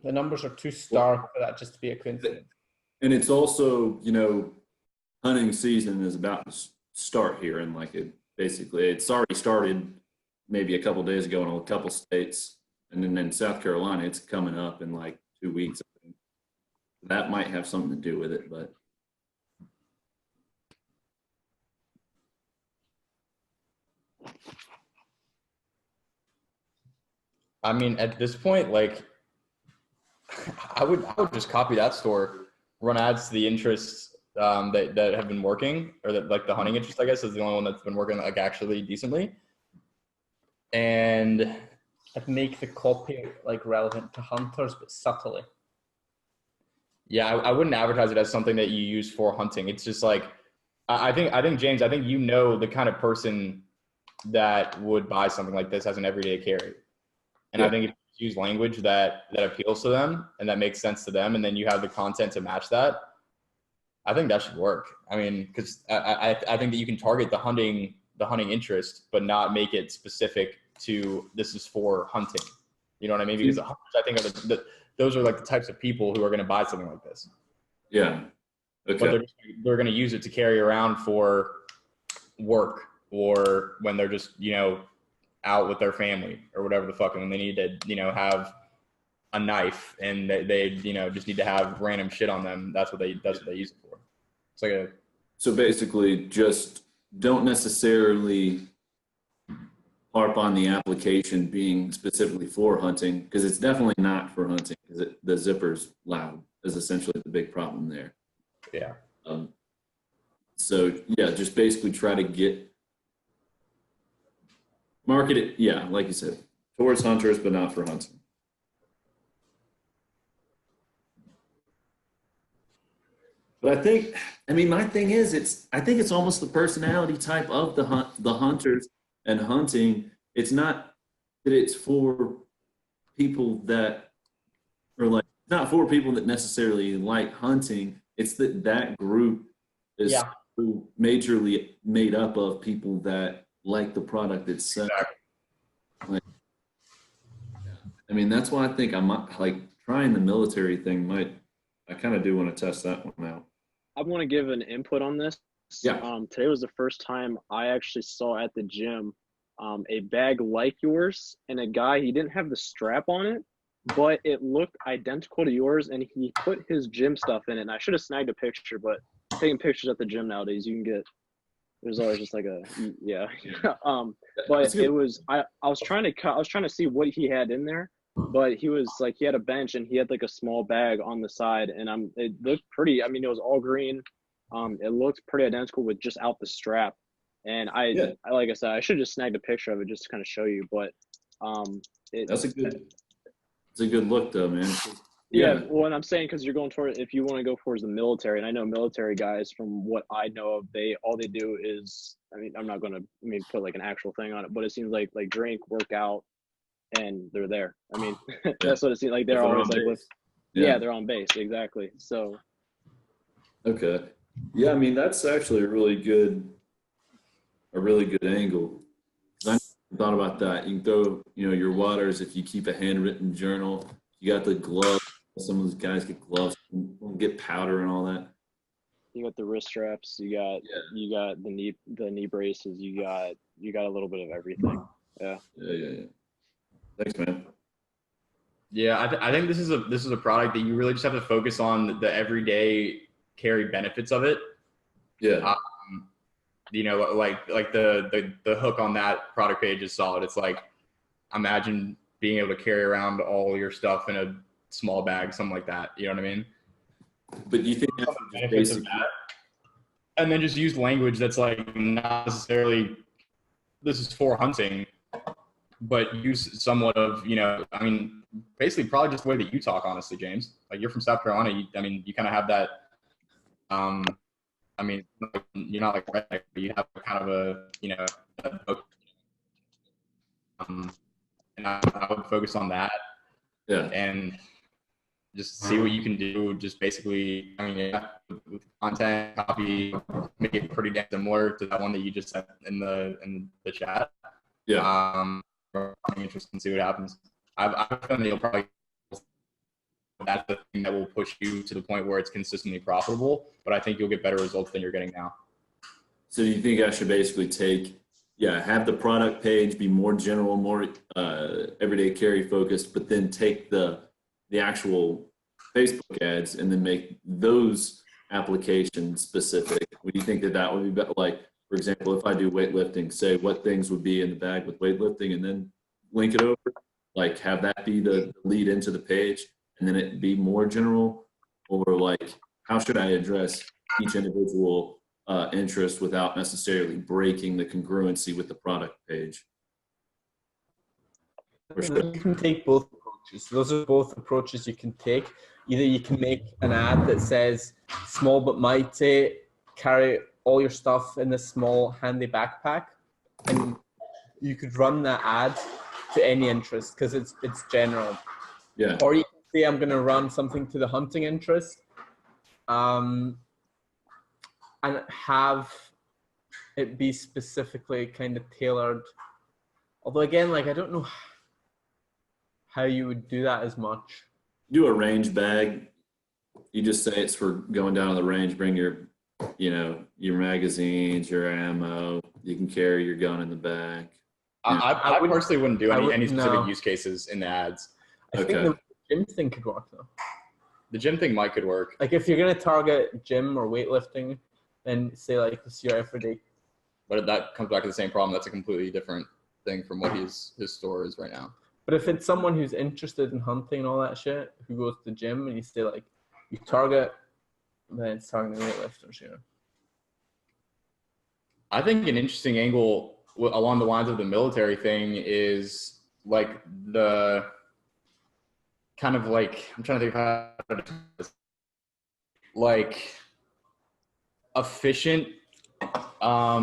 F: the numbers are too stark for that just to be a coincidence.
E: And it's also, hunting season is about to start here, and it's already started maybe a couple days ago in a couple states, and then in South Carolina it's coming up in like 2 weeks. That might have something to do with it, but
B: I mean, at this point, like I would just copy that store, run ads to the interests that have been working, or that like the hunting interest, I guess, is the only one that's been working like actually decently, and
F: Like, make the copy like relevant to hunters, but subtly.
B: Yeah, I wouldn't advertise it as something that you use for hunting. It's just like, I think James, I think the kind of person that would buy something like this as an everyday carry. And I think if you use language that appeals to them and that makes sense to them, and then you have the content to match that, I think that should work. I mean, because I think that you can target the hunting interest, but not make it specific to this is for hunting. You know what I mean? Because the hunters, I think, are those are like the types of people who are going to buy something like this.
E: yeah. Okay.
B: But they're going to use it to carry around for work, or when they're just, out with their family or whatever the fuck, and when they need to, have a knife and they just need to have random shit on them. That's what they use it for. It's like
E: So basically just don't necessarily harp on the application being specifically for hunting, because it's definitely not for hunting, because the zipper's loud is essentially the big problem there.
B: Yeah.
E: So yeah, just basically try to market it, yeah, like you said, towards hunters, but not for hunting. But my thing is, I think it's almost the personality type of the hunters and hunting. It's not that it's for people that are like, not for people that necessarily like hunting. It's that group is so majorly made up of people that like the product itself. Like, that's why I think I might like trying the military thing. I kind of do want to test that one out.
C: I want to give an input on this.
E: Yeah.
C: Today was the first time I actually saw at the gym a bag like yours, and a guy, he didn't have the strap on it, but it looked identical to yours, and he put his gym stuff in it. And I should have snagged a picture, but taking pictures at the gym nowadays, you can get, there's always just like but it was, I was trying to see what he had in there, but he was like, he had a bench and he had like a small bag on the side, and it looked pretty, it was all green. It looked pretty identical with just out the strap. And I like I said, I should have just snagged a picture of it just to kind of show you, but
E: it's a good look though, man.
C: Yeah, well, and I'm saying, because you're going toward, if you want to go towards the military, and I know military guys, from what I know of, all they do is, I'm not going to put like an actual thing on it, but it seems like drink, work out, and they're there. That's what it seems like. They're always like, they're on base, exactly. So.
E: Okay. Yeah, that's actually a really good angle. I thought about that. You can throw, your waters, if you keep a handwritten journal. You got the gloves. Some of those guys get gloves, get powder and all that.
C: You got the wrist straps. You got the knee braces. You got a little bit of everything. Yeah.
E: Thanks, man.
B: Yeah, I think this is a product that you really just have to focus on the everyday carry benefits of it.
E: Yeah.
B: You know, like the hook on that product page is solid. It's like, imagine being able to carry around all your stuff in a small bag, something like that. You know what I mean?
E: But do you think that's
B: The benefits of that? And then just use language that's like not necessarily this is for hunting, but use somewhat of, you know, I mean, basically probably just the way that you talk, honestly, James. Like, you're from South Carolina. You kind of have that, I mean, you're not like redneck, but you have kind of a, you know, and I would focus on that.
E: Yeah.
B: And just see what you can do. Just basically, I mean, yeah, with content, copy, make it pretty damn similar to that one that you just sent in the chat.
E: Yeah.
B: I'm interested and see what happens. I've found that you'll probably, that's the thing that will push you to the point where it's consistently profitable, but I think you'll get better results than you're getting now.
E: So do you think I should basically have the product page be more general, more everyday carry focused, but then take the actual Facebook ads and then make those application specific? Would you think that would be better? Like, for example, if I do weightlifting, say what things would be in the bag with weightlifting and then link it over, like have that be the lead into the page and then it be more general? Or like, how should I address each individual interest without necessarily breaking the congruency with the product page?
A: You can take both approaches. Those are both approaches you can take. Either you can make an ad that says small but mighty, carry all your stuff in this small handy backpack, and you could run that ad to any interest because it's general.
E: Yeah.
A: Or you can say I'm going to run something to the hunting interest, and have it be specifically kind of tailored. Although again, like, I don't know how you would do that as much.
E: Do a range bag. You just say it's for going down on the range. Bring your magazines, your ammo. You can carry your gun in the bag.
B: I personally wouldn't do any specific use cases in the ads.
A: I think the gym thing could work though.
B: The gym thing could work.
A: Like, if you're gonna target gym or weightlifting, then say like this is your everyday.
B: But that comes back to the same problem. That's a completely different thing from what his store is right now.
A: But if it's someone who's interested in hunting and all that shit, who goes to the gym, and you say like you target, then it's targeting weightlifters, you know.
B: I think an interesting angle along the lines of the military thing is like the kind of like, I'm trying to think of how to do this, like efficient. I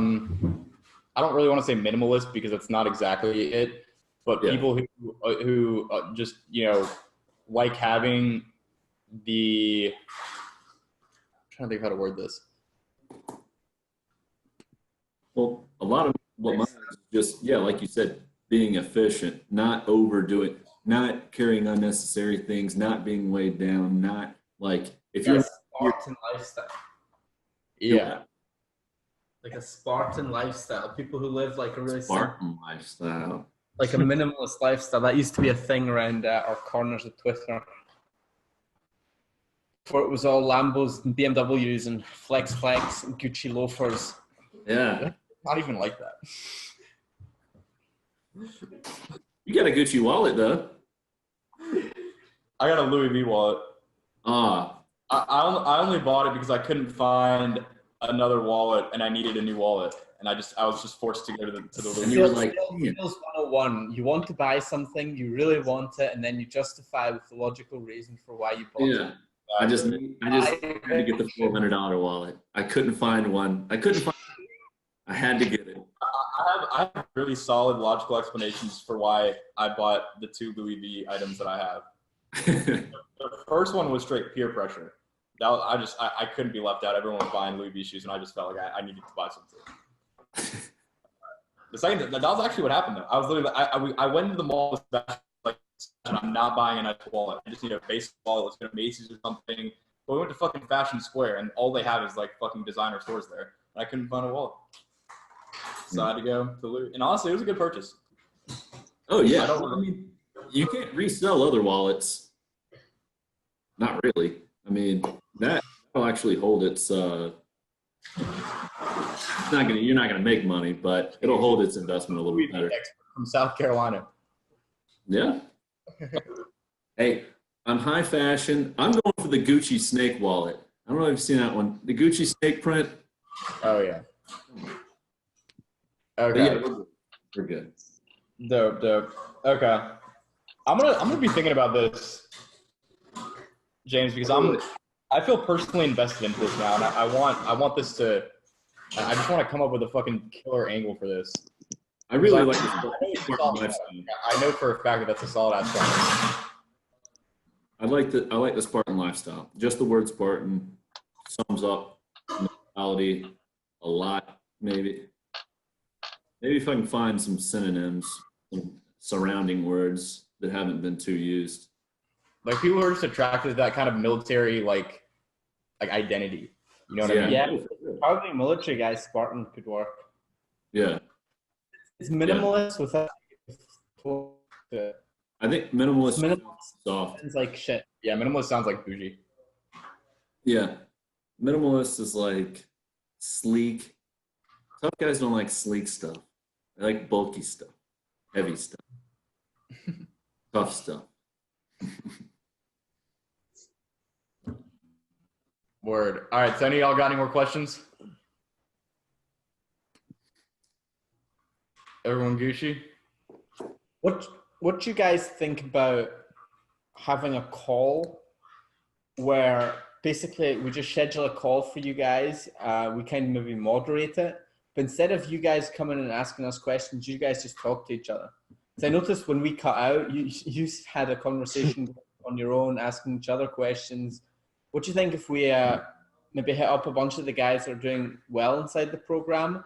B: don't really want to say minimalist because that's not exactly it, but people who just, you know, like having the, I'm trying to think of how to word this.
E: Well, a lot of what mine is just, like you said, being efficient, not overdoing, not carrying unnecessary things, not being weighed down, not like if you're
A: Spartan lifestyle.
B: Yeah.
A: Like a Spartan lifestyle. People who live like a really
E: Spartan lifestyle.
A: Like a minimalist lifestyle. That used to be a thing around our corners of Twitter. Before it was all Lambos and BMWs and flex and Gucci loafers.
E: Yeah.
B: Not even like that.
E: You got a Gucci wallet though.
B: I got a Louis V wallet.
E: I
B: only bought it because I couldn't find another wallet and I needed a new wallet, and I was just forced to go to the Louis.
E: And you were like,
A: Sales 101. You want to buy something, you really want it, and then you justify with the logical reason for why you bought it.
E: I just had to get the $400 wallet. I couldn't find one. I had to get it.
B: I have really solid logical explanations for why I bought the two Louis V items that I have. The first one was straight peer pressure. I couldn't be left out. Everyone was buying Louis V shoes, and I just felt like I needed to buy some too. The second, that was actually what happened though. I was literally, I went into the mall like, and I'm not buying a nice wallet. I just need a basic wallet. Let's go to Macy's or something. But we went to fucking Fashion Square, and all they have is like fucking designer stores there. And I couldn't find a wallet, so I had to go to Louis. And honestly, it was a good purchase.
E: Oh yeah, I mean, you can't resell other wallets. Not really. I mean, that will actually hold its. You're not gonna make money, but it'll hold its investment a little bit better.
B: From South Carolina.
E: Yeah. Hey, on high fashion, I'm going for the Gucci snake wallet. I don't know if you've seen that one. The Gucci snake print.
B: Oh yeah.
E: Okay. Yeah, we're good.
B: Dope. Okay. I'm gonna be thinking about this, James, because I feel personally invested into this now, and I want this to. I just want to come up with a fucking killer angle for this.
E: I really like this.
B: I know for a fact that that's a solid ass plan.
E: I like the Spartan lifestyle. Just the word Spartan sums up mentality a lot. Maybe if I can find some synonyms, some surrounding words that haven't been too used.
B: Like people are just attracted to that kind of military like identity. You know what I mean?
A: Yeah, probably military guys, Spartan could work.
E: Yeah.
A: It's minimalist without.
E: I think minimalist soft.
A: Sounds like shit.
B: Yeah, minimalist sounds like bougie.
E: Yeah. Minimalist is like sleek. Tough guys don't like sleek stuff. They like bulky stuff, heavy stuff, tough stuff.
B: Word. All right, so any of y'all got any more questions? Everyone Gucci?
A: What do you guys think about having a call where basically we just schedule a call for you guys, we kind of maybe moderate it, but instead of you guys coming and asking us questions, you guys just talk to each other. So I noticed when we cut out, you had a conversation on your own, asking each other questions. What do you think if we maybe hit up a bunch of the guys that are doing well inside the program,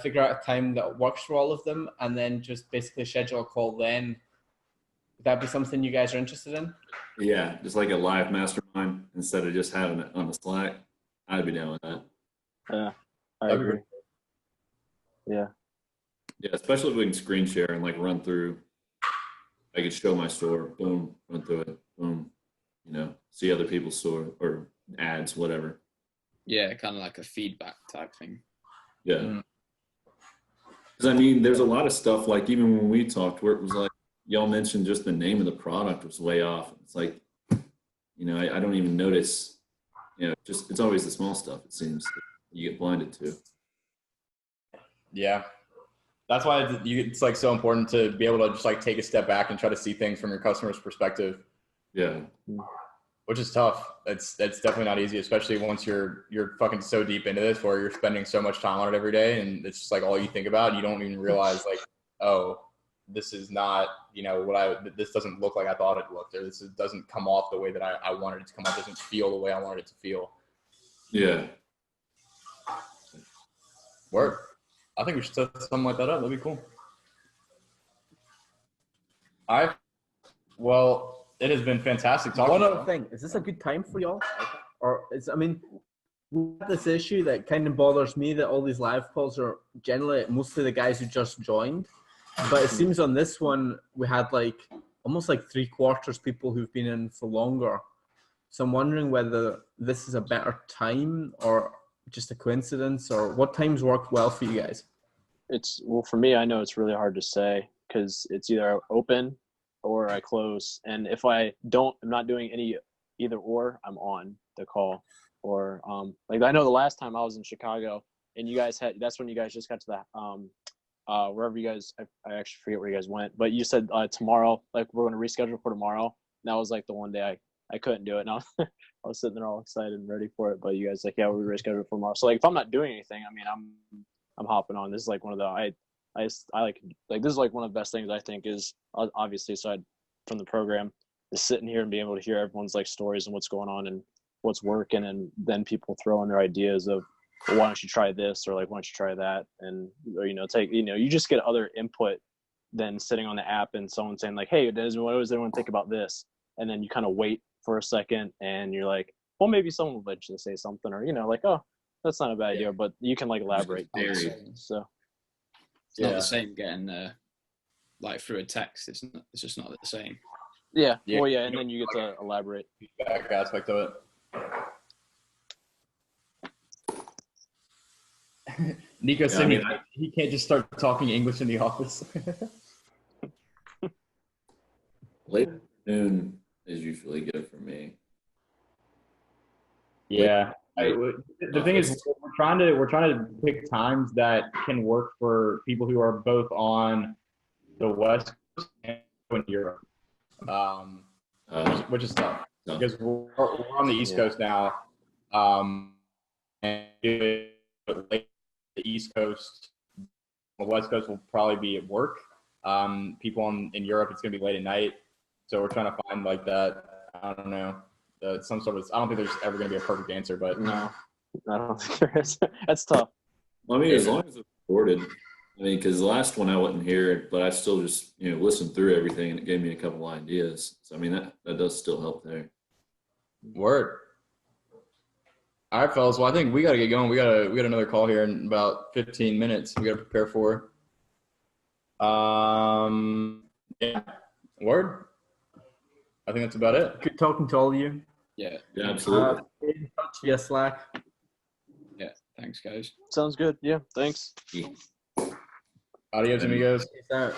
A: figure out a time that works for all of them, and then just basically schedule a call then? Would that be something you guys are interested in?
E: Yeah, just like a live mastermind instead of just having it on the Slack. I'd be down with that.
C: Yeah, I agree. Yeah.
E: Yeah, especially if we can screen share and like run through. I could show my store, boom, run through it, boom. You know, see other people's store or ads, whatever.
D: Yeah, kind of like a feedback type thing.
E: Yeah. Because I mean, there's a lot of stuff like even when we talked where it was like, y'all mentioned just the name of the product was way off. It's like, you know, I don't even notice, you know, just it's always the small stuff, it seems, that you get blinded to.
B: Yeah. That's why it's like so important to be able to just like take a step back and try to see things from your customer's perspective.
E: Yeah.
B: Which is tough. That's definitely not easy, especially once you're fucking so deep into this where you're spending so much time on it every day and it's just like all you think about. You don't even realize like, oh, this is not, you know, this doesn't look like I thought it looked, or this doesn't come off the way that I wanted it to come off, doesn't feel the way I wanted it to feel.
E: Yeah.
B: Word. I think we should set something like that up. That'd be cool. All right. Well, it has been fantastic talking.
A: One other thing, is this a good time for y'all? Or we have this issue that kind of bothers me that all these live calls are generally mostly the guys who just joined. But it seems on this one, we had like almost like 3/4 people who've been in for longer. So I'm wondering whether this is a better time or just a coincidence, or what times worked well for you guys?
C: Well, for me, I know it's really hard to say because it's either open or I close. And if I'm not doing any either or, I'm on the call. Or like I know the last time I was in Chicago and you guys that's when you guys just got to that wherever you guys, I actually forget where you guys went, but you said tomorrow, like we're going to reschedule for tomorrow. And that was like the one day I couldn't do it. And I was sitting there all excited and ready for it. But you guys like, yeah, we rescheduled for tomorrow. So like if I'm not doing anything, I mean, I'm hopping on. This is like one of the I like this is like one of the best things I think is obviously aside from the program is sitting here and being able to hear everyone's like stories and what's going on and what's working, and then people throw in their ideas of, well, why don't you try this, or like why don't you try that, and or, you know, you just get other input than sitting on the app and someone saying like, hey, what does everyone think about this, and then you kind of wait for a second and you're like, well, maybe someone will eventually say something, or like, oh, that's not a bad idea, but you can like elaborate. So
D: it's not the same getting like through a text. It's just not the same.
C: Yeah. Well, yeah, and then you get to elaborate.
B: Feedback aspect of it.
A: Nico said he can't just start talking English in the office.
E: Late afternoon is usually good for me.
A: Yeah. The thing is, we're trying to pick times that can work for people who are both on the West Coast and in Europe, which is tough because we're on the East Coast now, and the East Coast, the West Coast will probably be at work. People in Europe, it's gonna be late at night, so we're trying to find like that. I don't know. Some sort of. I don't think there's ever going to be a perfect answer, but
C: no, I don't think there is. That's tough.
E: Well, I mean, as long as it's recorded. I mean, because the last one I wasn't here, but I still just listened through everything, and it gave me a couple ideas. So I mean, that does still help there.
B: Word. All right, fellas. Well, I think we got to get going. We got another call here in about 15 minutes. We got to prepare for. Yeah. Word. I think that's about it.
A: Good talking to all of you.
E: Yeah, absolutely.
A: Via Slack.
D: Yeah, thanks, guys.
C: Sounds good. Yeah, thanks.
E: Yeah.
B: Adios, amigos. Peace out.